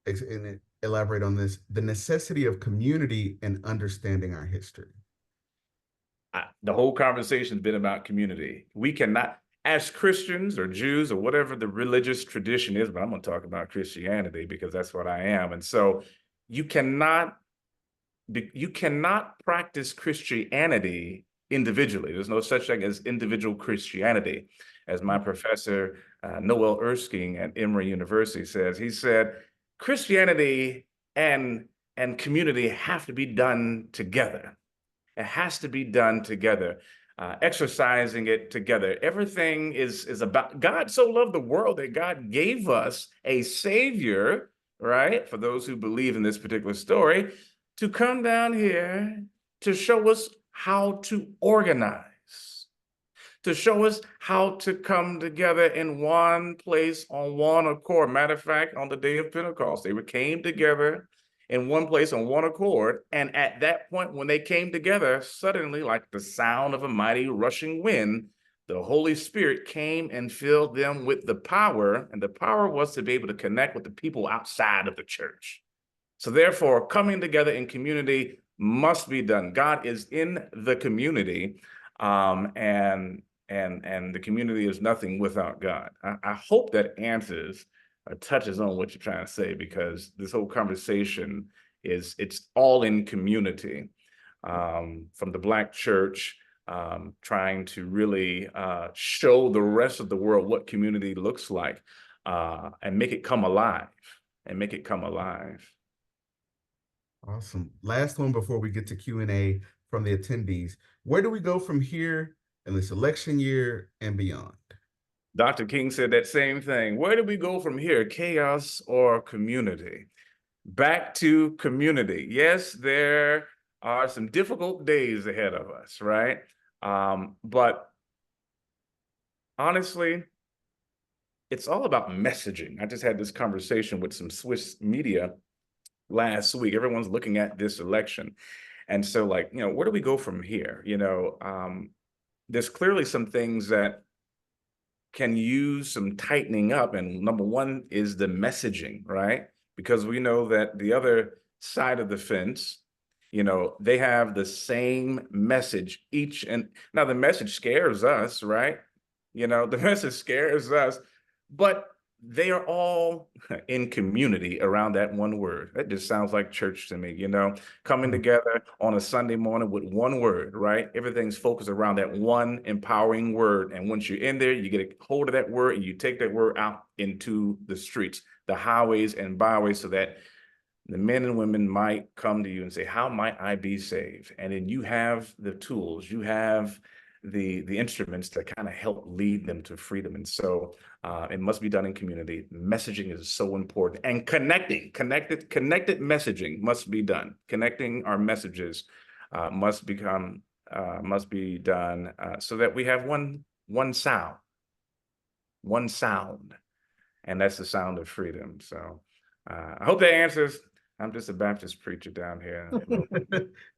S3: and elaborate on this, the necessity of community and understanding our history.
S12: The whole conversation has been about community. We cannot, as Christians or Jews or whatever the religious tradition is, but I'm going to talk about Christianity because that's what I am. And so you cannot practice Christianity individually. There's no such thing as individual Christianity. As my professor, Noel Erskine at Emory University says, he said, Christianity and community have to be done together. It has to be done together, exercising it together. Everything is about God. So loved the world that God gave us a savior, right? For those who believe in this particular story, to come down here to show us how to organize, to show us how to come together in one place on one accord. Matter of fact, on the day of Pentecost, they came together in one place on one accord. And at that point, when they came together, suddenly, like the sound of a mighty rushing wind, the Holy Spirit came and filled them with the power. And the power was to be able to connect with the people outside of the church. So therefore, coming together in community must be done. God is in the community, and the community is nothing without God. I hope that answers or touches on what you're trying to say, because this whole conversation it's all in community, from the Black church trying to really show the rest of the world what community looks like, and make it come alive,
S3: Awesome. Last one before we get to Q&A from the attendees. Where do we go from here in this election year and beyond?
S12: Dr. King said that same thing. Where do we go from here, chaos or community? Back to community. Yes, there are some difficult days ahead of us, right? But honestly, it's all about messaging. I just had this conversation with some Swiss media last week. Everyone's looking at this election. And so, like, where do we go from here? There's clearly some things that can use some tightening up. And number one is the messaging, right? Because we know that the other side of the fence, they have the same message now the message scares us, right? The message scares us, but they are all in community around that one word. That just sounds like church to me, coming together on a Sunday morning with one word, right? Everything's focused around that one empowering word. And once you're in there, you get a hold of that word and you take that word out into the streets, the highways and byways, so that the men and women might come to you and say, how might I be saved? And then you have the tools, you have the instruments that kind of help lead them to freedom. And so it must be done in community. Messaging is so important, and connected messaging must be done. Connecting our messages must be done so that we have one sound, and that's the sound of freedom. So I hope that answers. I'm just a Baptist preacher down here.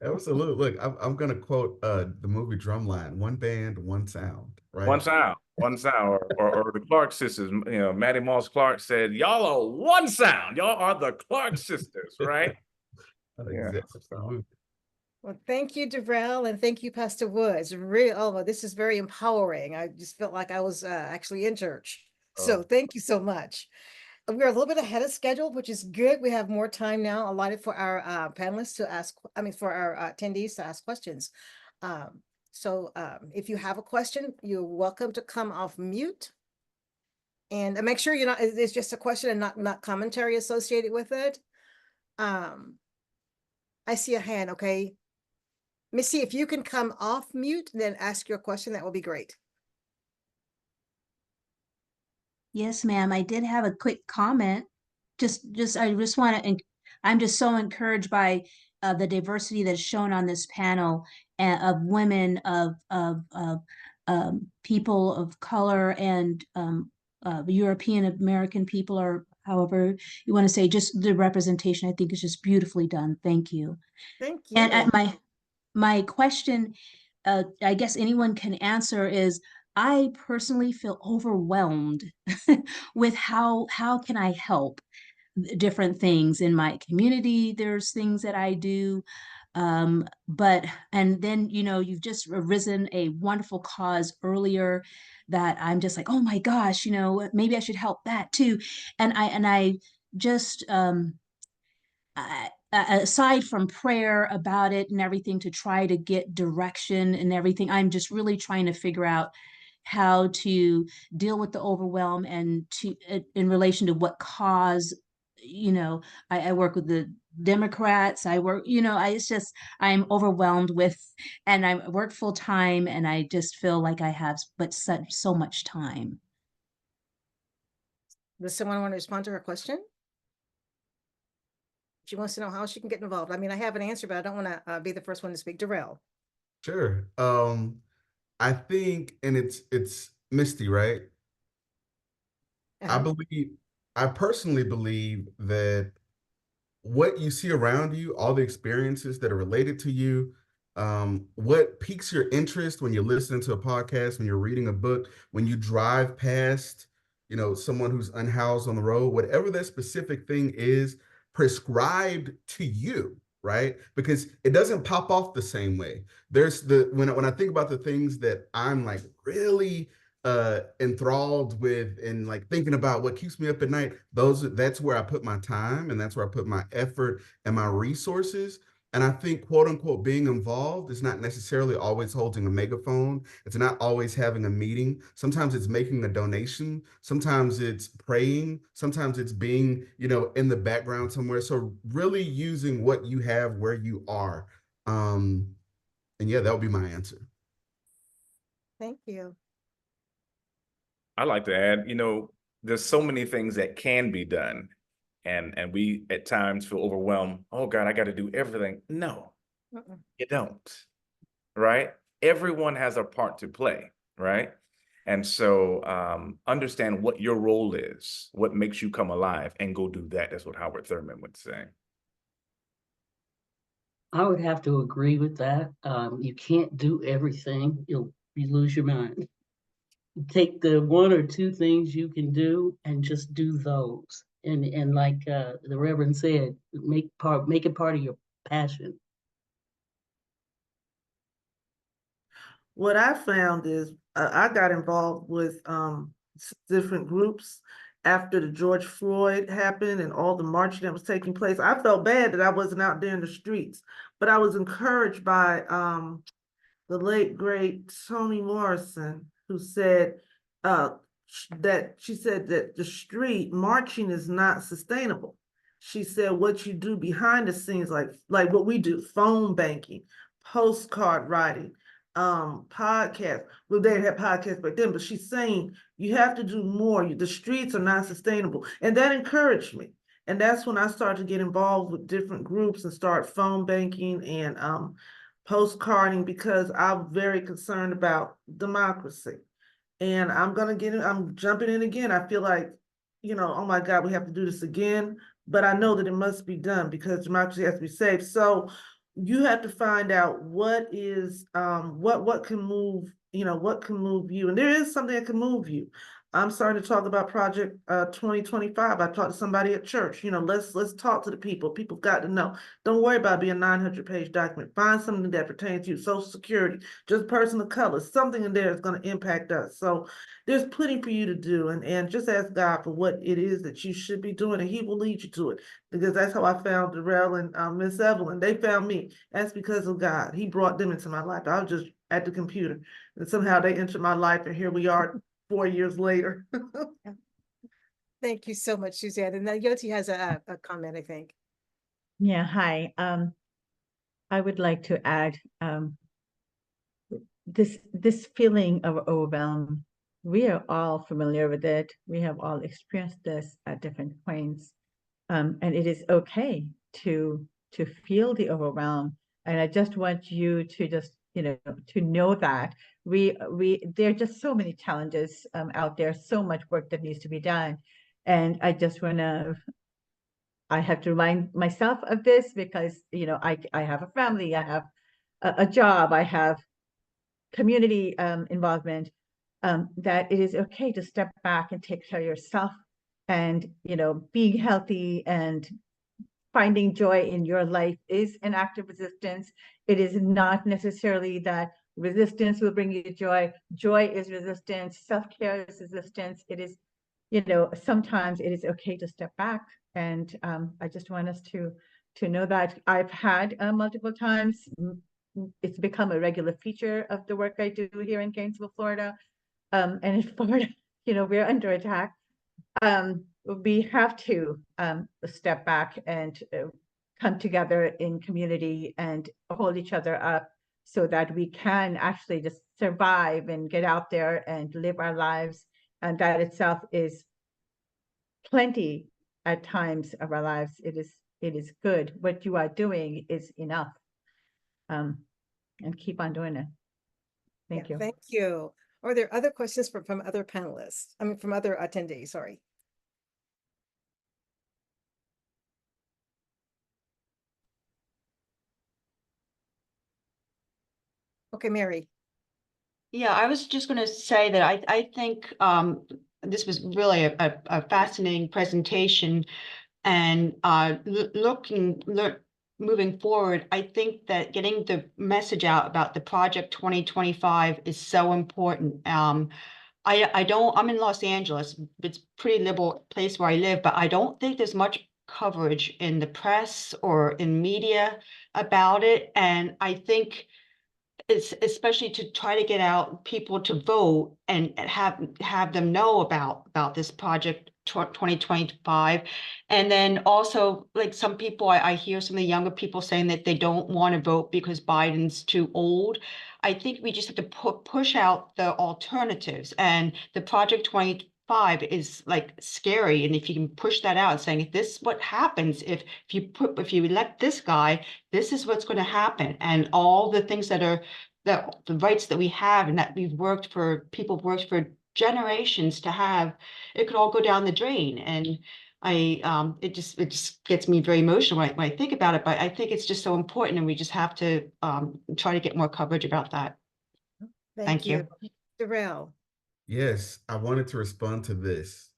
S3: Absolutely. Look, I'm going to quote the movie Drumline: "One band, one sound." Right.
S12: One sound. Or the Clark sisters. Maddie Moss Clark said, "Y'all are one sound. Y'all are the Clark sisters," right?
S3: Exactly.
S2: Well, thank you, Darrell, and thank you, Pastor Woods. This is very empowering. I just felt like I was actually in church. So thank you so much. We're a little bit ahead of schedule, which is good. We have more time now allotted for our panelists to ask, for our attendees to ask questions. So if you have a question, you're welcome to come off mute. And make sure it's just a question and not commentary associated with it. I see a hand, okay. Missy, if you can come off mute, then ask your question, that will be great.
S13: Yes, ma'am. I did have a quick comment. I just want to, I'm just so encouraged by the diversity that's shown on this panel of women, of people of color, and European American people, or however you want to say. Just the representation, I think, is just beautifully done. Thank you.
S2: Thank you.
S13: And my question, I guess anyone can answer, is I personally feel overwhelmed with how can I help different things in my community. There's things that I do, and then you've just arisen a wonderful cause earlier that I'm just like, oh my gosh, maybe I should help that too. And I just aside from prayer about it and everything to try to get direction and everything, I'm just really trying to figure out how to deal with the overwhelm and in relation to what cause. I work with the Democrats. I work, I'm overwhelmed with, and I work full time, and I just feel like I have so much time.
S2: Does someone want to respond to her question? She wants to know how she can get involved. I mean, I have an answer, but I don't want to be the first one to speak. Darrell.
S3: Sure. I think, and it's Misty, right? I personally believe that what you see around you, all the experiences that are related to you, what piques your interest when you're listening to a podcast, when you're reading a book, when you drive past, someone who's unhoused on the road, whatever that specific thing is prescribed to you, right? Because it doesn't pop off the same way. There's when I think about the things that I'm like really enthralled with and like thinking about what keeps me up at night, that's where I put my time, and that's where I put my effort and my resources. And I think, quote unquote, being involved is not necessarily always holding a megaphone. It's not always having a meeting. Sometimes it's making a donation. Sometimes it's praying. Sometimes it's being, in the background somewhere. So really using what you have where you are. And yeah, that would be my answer.
S2: Thank you.
S12: I like to add, there's so many things that can be done. And we at times feel overwhelmed. Oh God, I got to do everything. No, you don't, right? Everyone has a part to play, right? And so understand what your role is, what makes you come alive, and go do that. That's what Howard Thurman would say.
S6: I would have to agree with that. You can't do everything. You lose your mind. Take the one or two things you can do and just do those. And like the Reverend said, make it part of your passion.
S4: What I found is I got involved with different groups after the George Floyd happened and all the marching that was taking place. I felt bad that I wasn't out there in the streets, but I was encouraged by the late great Toni Morrison, who said that she said that the street marching is not sustainable. She said what you do behind the scenes, like what we do, phone banking, postcard writing, podcast. Well, they had podcasts back then, but she's saying you have to do more. The streets are not sustainable. And that encouraged me. And that's when I started to get involved with different groups and start phone banking and postcarding, because I'm very concerned about democracy. And I'm jumping in again. I feel like, oh my God, we have to do this again. But I know that it must be done because democracy has to be saved. So you have to find out what is what can move, what can move you. And there is something that can move you. I'm starting to talk about Project 2025. I talked to somebody at church. Let's talk to the people. People got to know. Don't worry about being a 900-page document. Find something that pertains to you. Social Security, just person of color. Something in there is going to impact us. So there's plenty for you to do. And just ask God for what it is that you should be doing, and He will lead you to it. Because that's how I found Darrell and Miss Evelyn. They found me. That's because of God. He brought them into my life. I was just at the computer, and somehow they entered my life, and here we are 4 years later.
S2: Thank you so much, Suzanne. And then Yoti has a comment, I think.
S7: Yeah, hi. I would like to add this feeling of overwhelm. We are all familiar with it. We have all experienced this at different points, and it is okay to feel the overwhelm. And I just want you to just to know that there are just so many challenges out there, so much work that needs to be done, and I just I have to remind myself of this because I have a family, I have a job, I have community involvement, that it is okay to step back and take care of yourself, and being healthy and finding joy in your life is an act of resistance. It is not necessarily that resistance will bring you joy. Joy is resistance. Self-care is resistance. It is, sometimes it is okay to step back. And I just want us to know that I've had multiple times. It's become a regular feature of the work I do here in Gainesville, Florida. And in Florida, we're under attack. We have to step back and come together in community and hold each other up so that we can actually just survive and get out there and live our lives. And that itself is plenty at times of our lives. It is good. What you are doing is enough. And keep on doing it. Thank you.
S2: Thank you. Are there other questions from other panelists? I mean, from other attendees, sorry. Okay, Mary.
S14: Yeah, I was just going to say that I think this was really a fascinating presentation, and moving forward, I think that getting the message out about the Project 2025 is so important. I'm in Los Angeles. It's a pretty liberal place where I live, but I don't think there's much coverage in the press or in media about it. And I think it's especially to try to get out people to vote and have them know about this project 2025. And then also, like some people, I hear some of the younger people saying that they don't want to vote because Biden's too old. I think we just have to push out the alternatives, and the Project 25 is like scary. And if you can push that out, saying if this is what happens if you elect this guy, this is what's going to happen, and all the things that are the rights that we have and that people worked for generations to have, it could all go down the drain. And it just gets me very emotional when I think about it. But I think it's just so important, and we just have to try to get more coverage about that. Thank you.
S2: Darrell.
S3: Yes, I wanted to respond to this.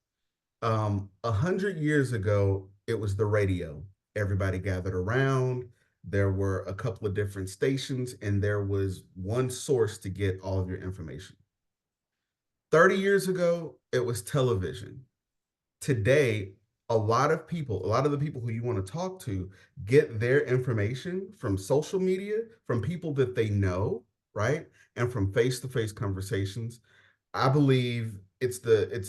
S3: 100 years ago, it was the radio. Everybody gathered around. There were a couple of different stations, and there was one source to get all of your information. 30 years ago, it was television. Today, a lot of the people who you want to talk to get their information from social media, from people that they know, right? And from face-to-face conversations. I believe it's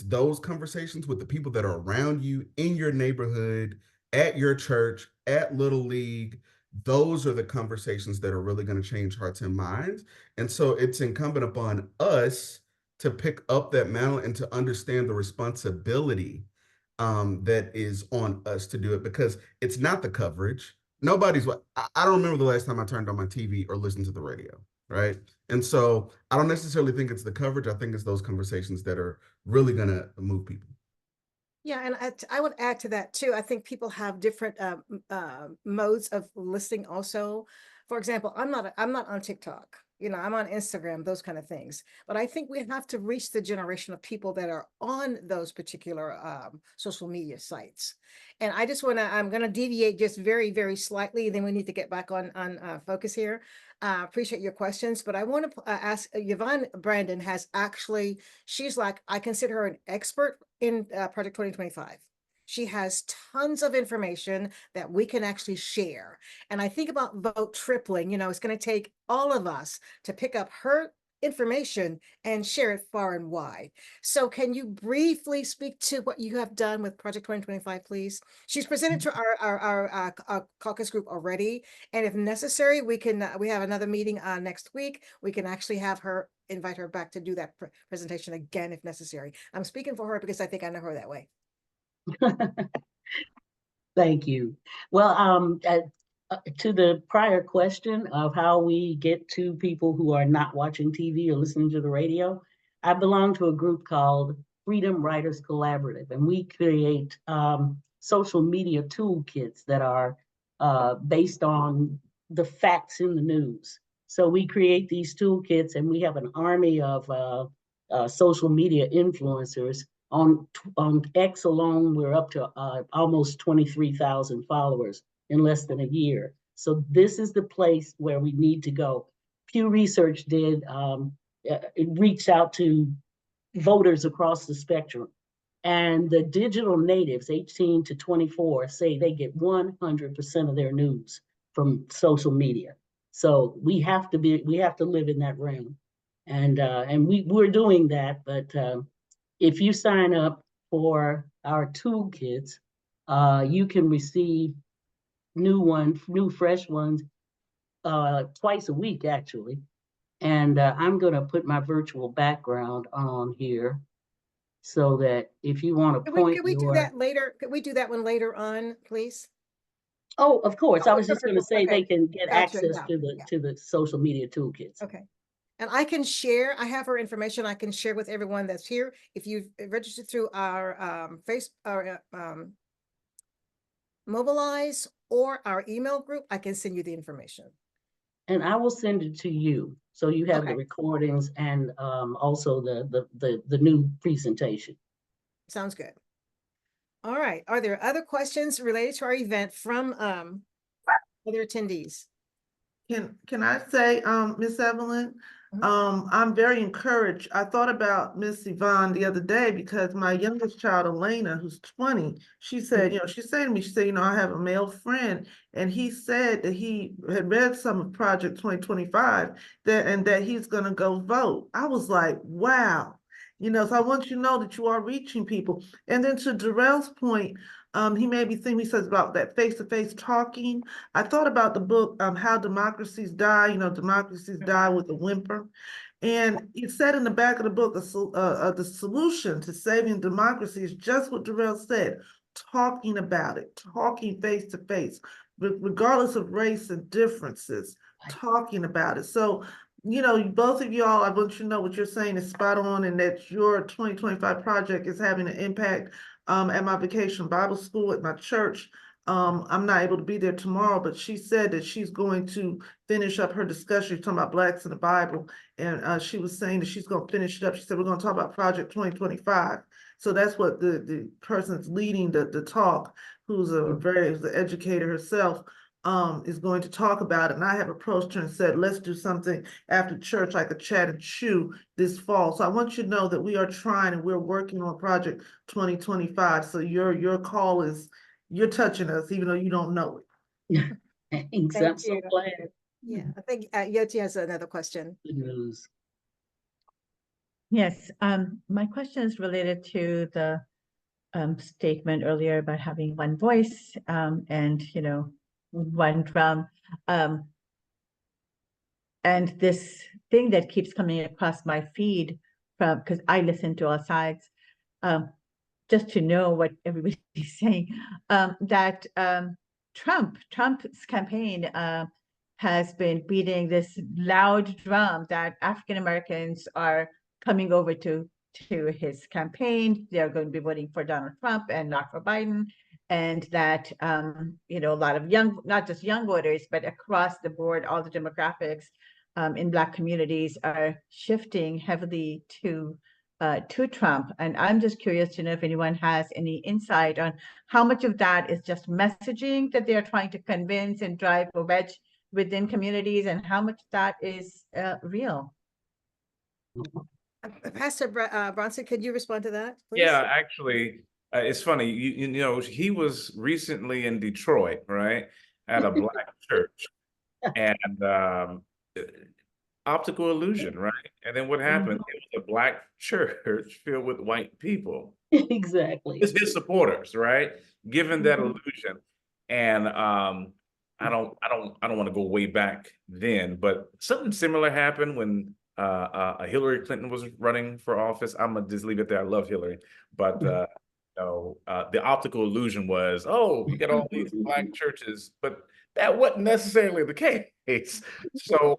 S3: those conversations with the people that are around you in your neighborhood, at your church, at Little League. Those are the conversations that are really going to change hearts and minds. And so it's incumbent upon us to pick up that mantle and to understand the responsibility that is on us to do it, because it's not the coverage. I don't remember the last time I turned on my TV or listened to the radio, right? And so I don't necessarily think it's the coverage. I think it's those conversations that are really going to move people.
S2: Yeah, and I would add to that too. I think people have different modes of listening also. For example, I'm not on TikTok. I'm on Instagram, those kind of things. But I think we have to reach the generation of people that are on those particular social media sites. And I'm going to deviate just very, very slightly. Then we need to get back on focus here. Appreciate your questions, but I want to ask Yvonne Brandon she's like, I consider her an expert in Project 2025. She has tons of information that we can actually share. And I think about vote tripling, it's going to take all of us to pick up her information and share it far and wide. So can you briefly speak to what you have done with Project 2025, please? She's presented to our caucus group already. And if necessary, we have another meeting next week. We can actually invite her back to do that presentation again, if necessary. I'm speaking for her because I think I know her that way.
S6: Thank you. Well, to the prior question of how we get to people who are not watching TV or listening to the radio, I belong to a group called Freedom Writers Collaborative, and we create social media toolkits that are based on the facts in the news. So we create these toolkits, and we have an army of social media influencers. On X alone, we're up to almost 23,000 followers in less than a year. So this is the place where we need to go. Pew Research it reached out to voters across the spectrum. And the digital natives, 18 to 24, say they get 100% of their news from social media. So we have to live in that realm. And we're doing that, but if you sign up for our toolkits, you can receive new fresh ones twice a week, actually. And I'm going to put my virtual background on here so that if you want to point
S2: Could we do that later? Could we do that one later on, please?
S6: Oh, of course. I was just going to say
S2: okay.
S6: They can get access
S2: Yeah.
S6: to the social media toolkits.
S2: Okay. And I have her information I can share with everyone that's here. If you've registered through our Mobilize or our email group, I can send you the information.
S6: And I will send it to you. So you have the recordings and also the new presentation.
S2: Sounds good. All right. Are there other questions related to our event from other attendees?
S4: Can I say, Miss Evelyn, I'm very encouraged. I thought about Miss Yvonne the other day because my youngest child, Elena, who's 20, she said, she said to me, I have a male friend, and he said that he had read some of Project 2025 and that he's going to go vote. I was like, wow. So I want you to know that you are reaching people. And then to Darrell's point, he made me think, he says about that face-to-face talking. I thought about the book, How Democracies Die, Democracies Die with a Whimper. And it said in the back of the book, the solution to saving democracy is just what Darrell said, talking about it, talking face-to-face, regardless of race and differences, talking about it. So, both of y'all, I want you to know what you're saying is spot on, and that your 2025 project is having an impact at my Vacation Bible School at my church. I'm not able to be there tomorrow, but she said that she's going to finish up her discussion. She's talking about Blacks in the Bible, and she was saying that she's going to finish it up. She said, we're going to talk about Project 2025. So that's what the person that's leading the talk, who's the educator herself, is going to talk about it. And I have approached her and said, let's do something after church, like a chat and chew this fall. So I want you to know that we are trying and we're working on Project 2025. So your call is, you're touching us, even though you don't know it.
S6: Thanks.
S2: Thank
S6: I'm so
S2: you.
S6: glad.
S2: Yeah, I think Yoti has another question.
S6: Good news.
S7: Yes, my question is related to the statement earlier about having one voice and one drum. And this thing that keeps coming across my feed from, because I listen to all sides, just to know what everybody's saying, that Trump's campaign has been beating this loud drum that African Americans are coming over to his campaign. They're going to be voting for Donald Trump and not for Biden. And that, a lot of not just young voters, but across the board, all the demographics in Black communities are shifting heavily to Trump. And I'm just curious to know if anyone has any insight on how much of that is just messaging that they're trying to convince and drive a wedge within communities, and how much that is real.
S2: Pastor Bronson, could you respond to that, please?
S12: Yeah, actually, it's funny. He was recently in Detroit, right, at a Black church, and optical illusion, right? And then what happened? It was a Black church filled with white people.
S6: Exactly.
S12: It's his supporters, right? Given that illusion, and I don't want to go way back then, but something similar happened when Hillary Clinton was running for office. I'm gonna just leave it there. I love Hillary, but the optical illusion was, oh, you got all these Black churches, but that wasn't necessarily the case. So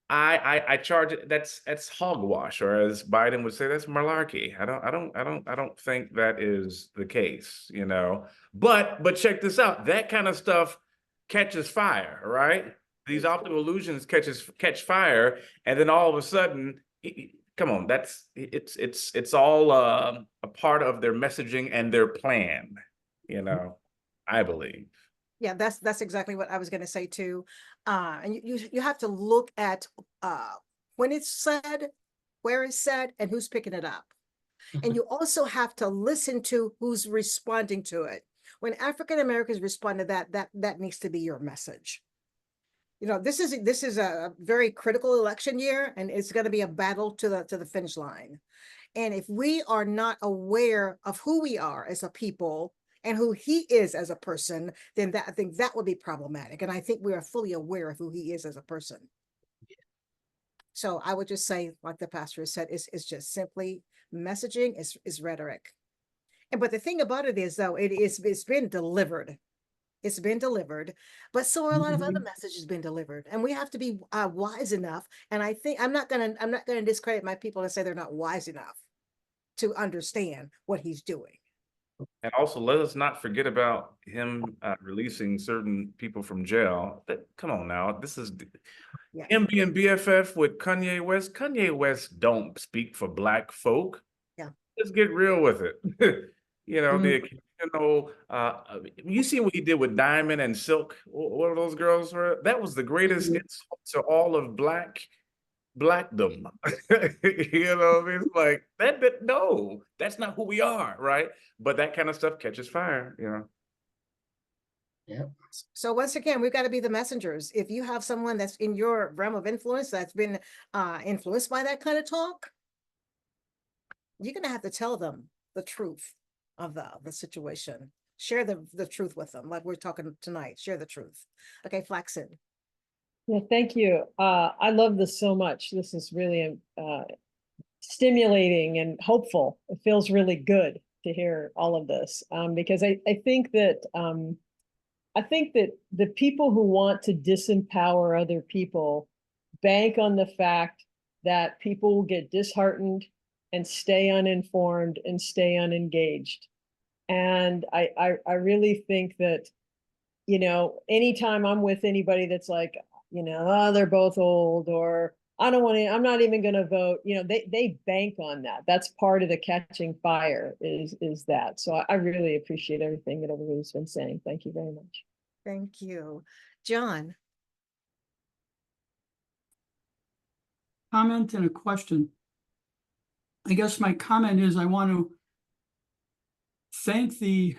S12: I charge it. That's hogwash, or as Biden would say, that's malarkey. I don't think that is the case, But check this out. That kind of stuff catches fire, right? These optical illusions catch fire, and then all of a sudden, come on, it's all a part of their messaging and their plan, I believe.
S2: Yeah, that's exactly what I was going to say too. And you have to look at when it's said, where it's said, and who's picking it up. And you also have to listen to who's responding to it. When African Americans respond to that needs to be your message. This is a very critical election year, and it's going to be a battle to the finish line. And if we are not aware of who we are as a people and who he is as a person, then I think that would be problematic. And I think we are fully aware of who he is as a person. So I would just say, like the pastor said, it's just simply messaging, is rhetoric. But the thing about it is, though, it's been delivered. It's been delivered, but so are a lot of other messages been delivered, and we have to be wise enough. And I think I'm not gonna discredit my people and say they're not wise enough to understand what he's doing.
S12: And also, let us not forget about him releasing certain people from jail. Come on now, this is him being BFF with Kanye West. Kanye West don't speak for Black folk.
S2: Yeah,
S12: let's get real with it. You see what he did with Diamond and Silk. What are those girls were? That was the greatest insult to all of Blackdom. It's like that. No, that's not who we are, right? But that kind of stuff catches fire.
S6: Yeah.
S2: So once again, we've got to be the messengers. If you have someone that's in your realm of influence that's been influenced by that kind of talk, you're gonna have to tell them the truth of the situation. Share the truth with them, like we're talking tonight. Share the truth. Okay, Flaxen.
S10: Yeah, thank you. I love this so much. This is really stimulating and hopeful. It feels really good to hear all of this, because I think that the people who want to disempower other people bank on the fact that people will get disheartened and stay uninformed and stay unengaged. And I really think that, you know, anytime I'm with anybody that's like, you know, oh, they're both old, or I don't want to, I'm not even going to vote, you know, they bank on that. That's part of the catching fire is that. So I really appreciate everything that everybody's been saying. Thank you very much.
S2: Thank you. John.
S15: Comment and a question. I guess my comment is I want to thank the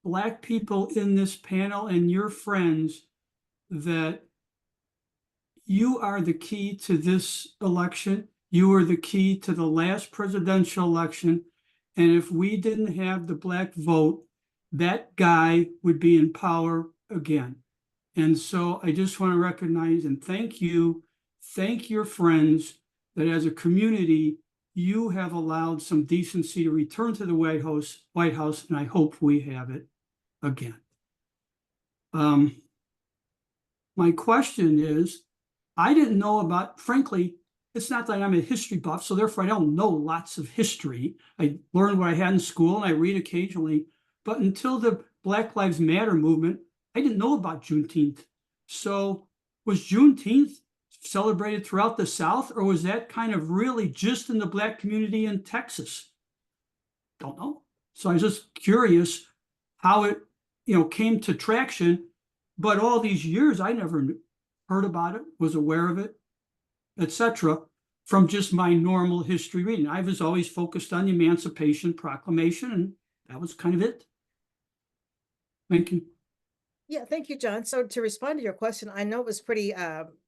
S15: Black people in this panel and your friends that you are the key to this election. You were the key to the last presidential election. And if we didn't have the Black vote, that guy would be in power again. And so I just want to recognize and thank you, thank your friends that as a community, you have allowed some decency to return to the White House, and I hope we have it again. My question is, I didn't know about, frankly, it's not that I'm a history buff, so therefore I don't know lots of history. I learned what I had in school and I read occasionally, but until the Black Lives Matter movement, I didn't know about Juneteenth. So was Juneteenth celebrated throughout the South, or was that kind of really just in the Black community in Texas? Don't know. So I was just curious how it, you know, came to traction. But all these years, I never heard about it, was aware of it, etc., from just my normal history reading. I was always focused on the Emancipation Proclamation, and that was kind of it. Thank you.
S2: Yeah, thank you, John. So to respond to your question, I know it was pretty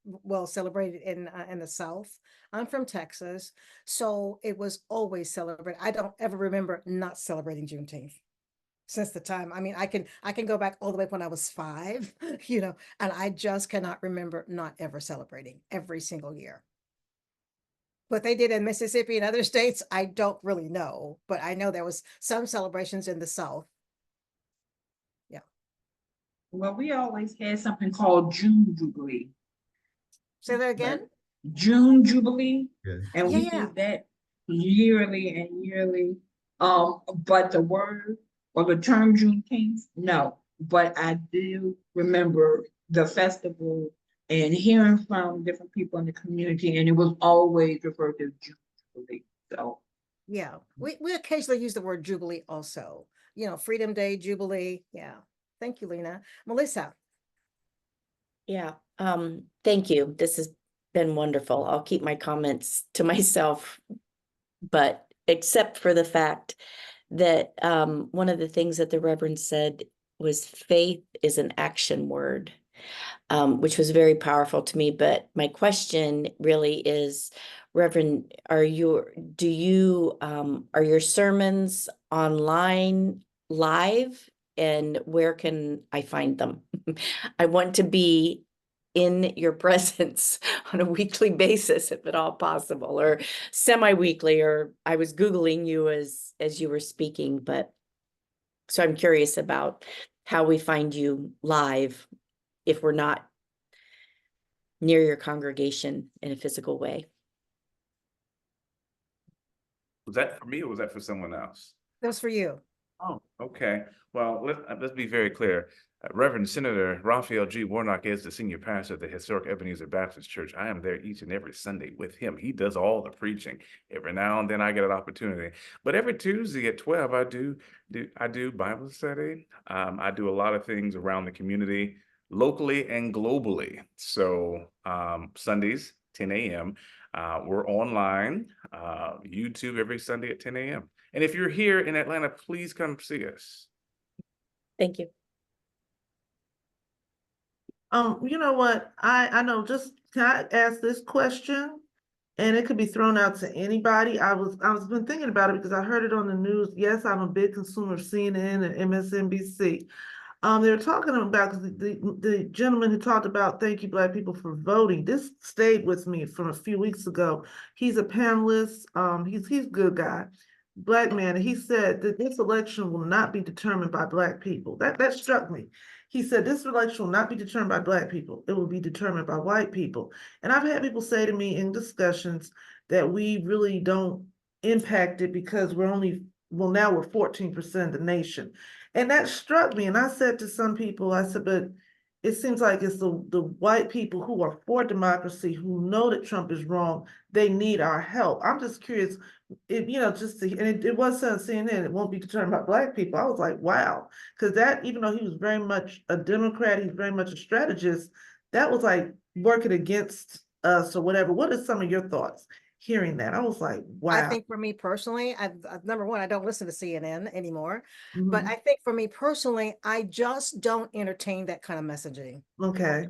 S2: well celebrated in the South. I'm from Texas, so it was always celebrated. I don't ever remember not celebrating Juneteenth since the time. I mean, I can go back all the way when I was 5, you know, and I just cannot remember not ever celebrating every single year. What they did in Mississippi and other states, I don't really know, but I know there was some celebrations in the South.
S9: Well, we always had something called June Jubilee.
S2: Say that again?
S9: June Jubilee.
S3: Yes.
S9: And we did that yearly and yearly. But the word or the term Juneteenth, no. But I do remember the festival and hearing from different people in the community, and it was always referred to June Jubilee. So
S2: yeah, we occasionally use the word Jubilee also. You know, Freedom Day, Jubilee. Yeah. Thank you, Lena. Melissa.
S16: Yeah, thank you. This has been wonderful. I'll keep my comments to myself, but except for the fact that one of the things that the Reverend said was faith is an action word, which was very powerful to me. But my question really is, Reverend, are your sermons online live? And where can I find them? I want to be in your presence on a weekly basis, if at all possible, or semi-weekly, or I was Googling you as you were speaking, but so I'm curious about how we find you live if we're not near your congregation in a physical way.
S12: Was that for me or was that for someone else?
S2: That was for you.
S12: Oh, okay. Well, let's be very clear. Reverend Senator Raphael G. Warnock is the senior pastor of the historic Ebenezer Baptist Church. I am there each and every Sunday with him. He does all the preaching. Every now and then I get an opportunity. But every Tuesday at 12, I do Bible study. I do a lot of things around the community, locally and globally. So Sundays, 10 a.m. We're online, YouTube every Sunday at 10 a.m. And if you're here in Atlanta, please come see us.
S16: Thank you.
S4: You know what? I know, just can I ask this question? and it could be thrown out to anybody. I was been thinking about it because I heard it on the news. Yes, I'm a big consumer of CNN and MSNBC. They were talking about the gentleman who talked about thank you, Black people, for voting. This stayed with me from a few weeks ago. He's a panelist. He's a good guy, Black man, and he said that this election will not be determined by Black people. That struck me. He said this election will not be determined by Black people. It will be determined by white people. And I've had people say to me in discussions that we really don't impact it because now we're 14% of the nation. And that struck me. And I said to some people, I said, but it seems like it's the white people who are for democracy, who know that Trump is wrong. They need our help. I'm just curious, it was on CNN, it won't be determined by Black people. I was like, wow. Because that, even though he was very much a Democrat, he's very much a strategist, that was like working against us or whatever. What are some of your thoughts hearing that? I was like, wow.
S2: I think for me personally, number one, I don't listen to CNN anymore. But I think for me personally, I just don't entertain that kind of messaging.
S4: Okay.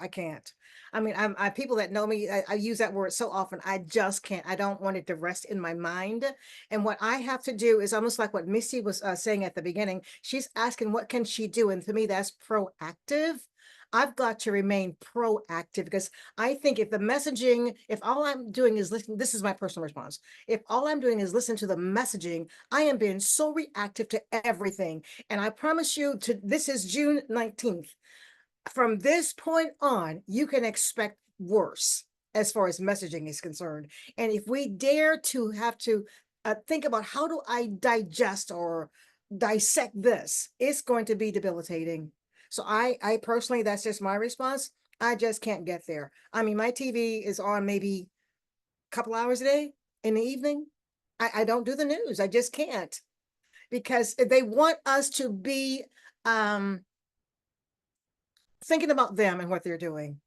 S2: I can't. I mean, people that know me, I use that word so often. I just can't. I don't want it to rest in my mind. And what I have to do is almost like what Missy was saying at the beginning. She's asking, what can she do? And to me, that's proactive. I've got to remain proactive because I think if all I'm doing is listening, this is my personal response. If all I'm doing is listen to the messaging, I am being so reactive to everything. And I promise you, this is June 19th. From this point on, you can expect worse as far as messaging is concerned. And if we dare to have to think about how do I digest or dissect this, it's going to be debilitating. So I personally, that's just my response. I just can't get there. I mean, my TV is on maybe a couple hours a day in the evening. I don't do the news. I just can't, because they want us to be thinking about them and what they're doing.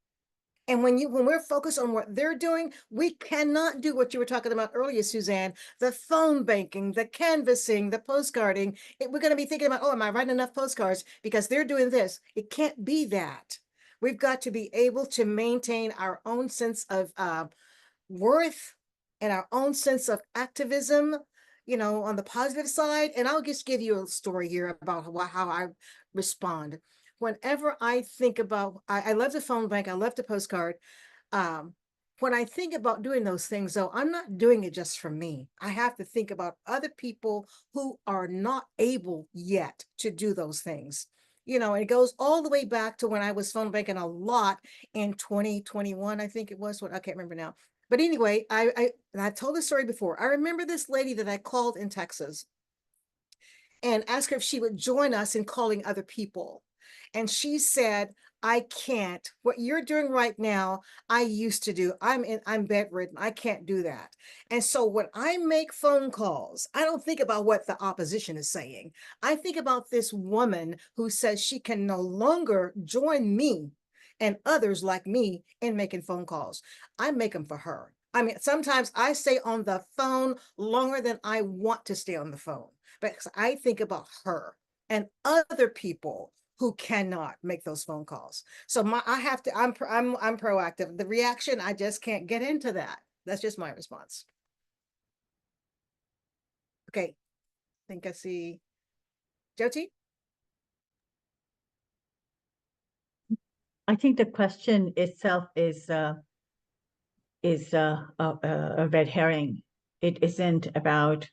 S2: And when we're focused on what they're doing, we cannot do what you were talking about earlier, Suzanne, the phone banking, the canvassing, the postcarding. We're going to be thinking about, oh, am I writing enough postcards because they're doing this? It can't be that. We've got to be able to maintain our own sense of worth and our own sense of activism, on the positive side. And I'll just give you a story here about how I respond. Whenever I think about, I love the phone bank, I love the postcard. When I think about doing those things, though, I'm not doing it just for me. I have to think about other people who are not able yet to do those things. It goes all the way back to when I was phone banking a lot in 2021, I think it was, I can't remember now. But anyway, I told this story before. I remember this lady that I called in Texas and asked her if she would join us in calling other people. And she said, I can't. What you're doing right now, I used to do. I'm bedridden. I can't do that. And so when I make phone calls, I don't think about what the opposition is saying. I think about this woman who says she can no longer join me and others like me in making phone calls. I make them for her. I mean, sometimes I stay on the phone longer than I want to stay on the phone because I think about her and other people who cannot make those phone calls. So I'm proactive. The reaction, I just can't get into that. That's just my response. Okay, I think I see Jyoti.
S7: I think the question itself is a red herring. It isn't about,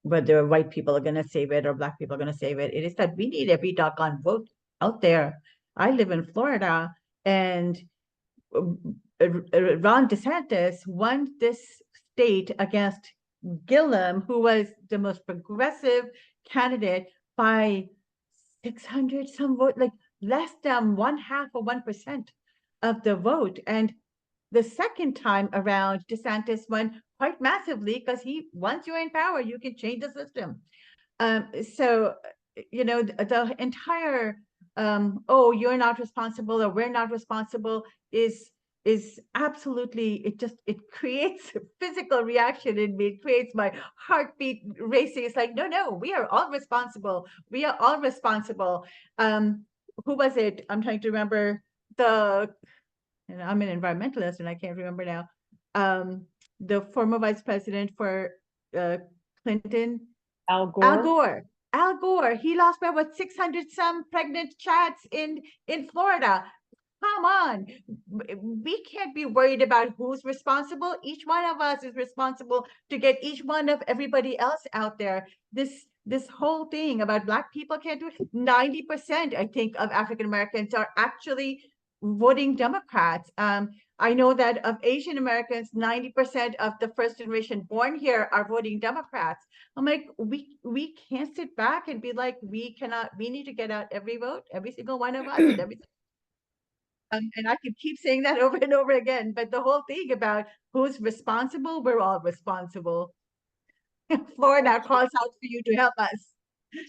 S7: whether white people are going to save it or Black people are going to save it. It is that we need every doggone vote out there. I live in Florida, and Ron DeSantis won this state against Gillum, who was the most progressive candidate, by 600 some vote, like less than 1/2 or 1% of the vote. And the second time around, DeSantis won quite massively because once you're in power, you can change the system. So, the entire, oh, you're not responsible or we're not responsible is absolutely, it creates a physical reaction in me. It creates my heartbeat racing. It's like, no, we are all responsible. We are all responsible. Who was it? I'm trying to remember and I'm an environmentalist and I can't remember now, the former vice president for Clinton,
S10: Al Gore.
S7: Al Gore, he lost by what, 600 some pregnant chats in Florida. Come on, we can't be worried about who's responsible. Each one of us is responsible to get each one of everybody else out there. This whole thing about Black people can't do it. 90%, I think, of African Americans are actually voting Democrats. I know that of Asian Americans, 90% of the first generation born here are voting Democrats. I'm like, we can't sit back and be like, we need to get out every vote, every single one of us, and every and I can keep saying that over and over again, but the whole thing about who's responsible, we're all responsible. Florida calls out for you to help us.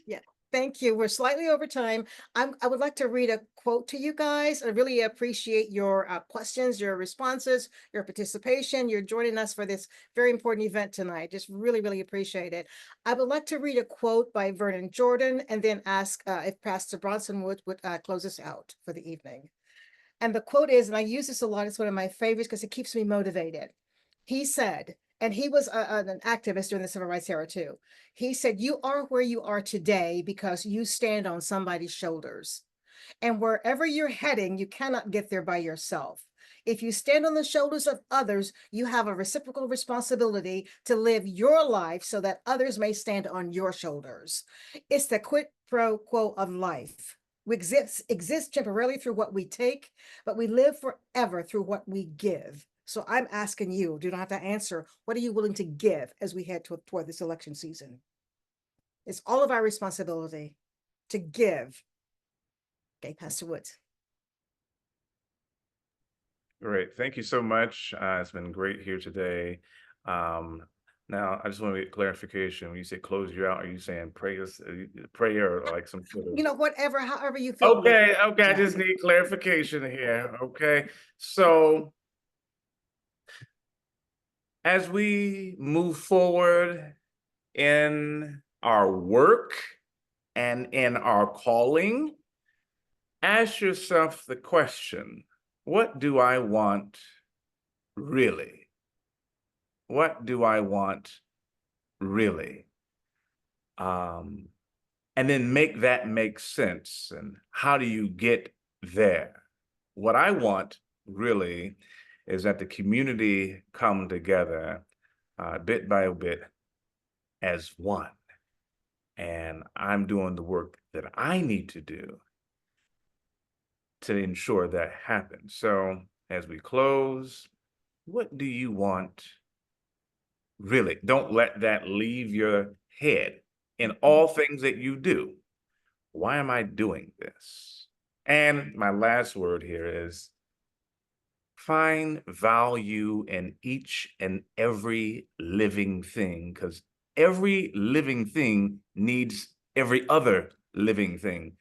S2: Yeah, thank you. We're slightly over time. I would like to read a quote to you guys. I really appreciate your questions, your responses, your participation. You're joining us for this very important event tonight. Just really, really appreciate it. I would like to read a quote by Vernon Jordan and then ask if Pastor Bronson would close us out for the evening. And the quote is, and I use this a lot, it's one of my favorites because it keeps me motivated. He said, and he was an activist during the civil rights era too. He said, you are where you are today because you stand on somebody's shoulders. And wherever you're heading, you cannot get there by yourself. If you stand on the shoulders of others, you have a reciprocal responsibility to live your life so that others may stand on your shoulders. It's the quid pro quo of life. We exist temporarily through what we take, but we live forever through what we give. So I'm asking you, do not have to answer, what are you willing to give as we head toward this election season? It's all of our responsibility to give. Okay, Pastor Woods.
S12: Great. Thank you so much. It's been great here today. Now, I just want to get clarification. When you say close you out, are you saying prayer or like some sort of...
S2: You know, whatever, however you feel.
S12: Okay, I just need clarification here. Okay, so as we move forward in our work and in our calling, ask yourself the question, what do I want really? What do I want really? And then make that make sense. And how do you get there? What I want really is that the community come together bit by bit as one. And I'm doing the work that I need to do to ensure that happens. So as we close, what do you want really? Don't let that leave your head in all things that you do. Why am I doing this? And my last word here is find value in each and every living thing, because every living thing needs every other living thing,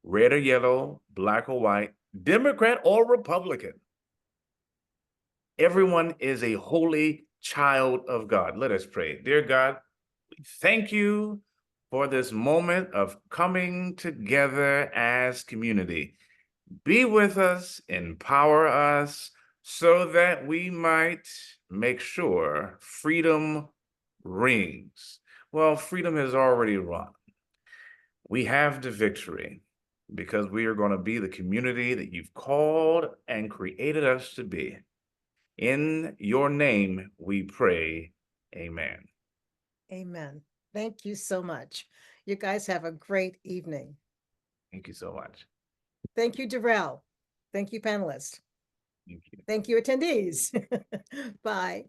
S12: red or yellow, black or white, Democrat or Republican. Everyone is a holy child of God. Let us pray. Dear God, we thank you for this moment of coming together as community. Be with us, empower us, so that we might make sure freedom rings. Well, freedom has already run. We have the victory because we are going to be the community that you've called and created us to be. In your name we pray, amen.
S2: Amen. Thank you so much. You guys have a great evening.
S12: Thank you so much.
S2: Thank you, Darrell. Thank you, panelists.
S12: Thank you.
S2: Thank you, attendees. Bye.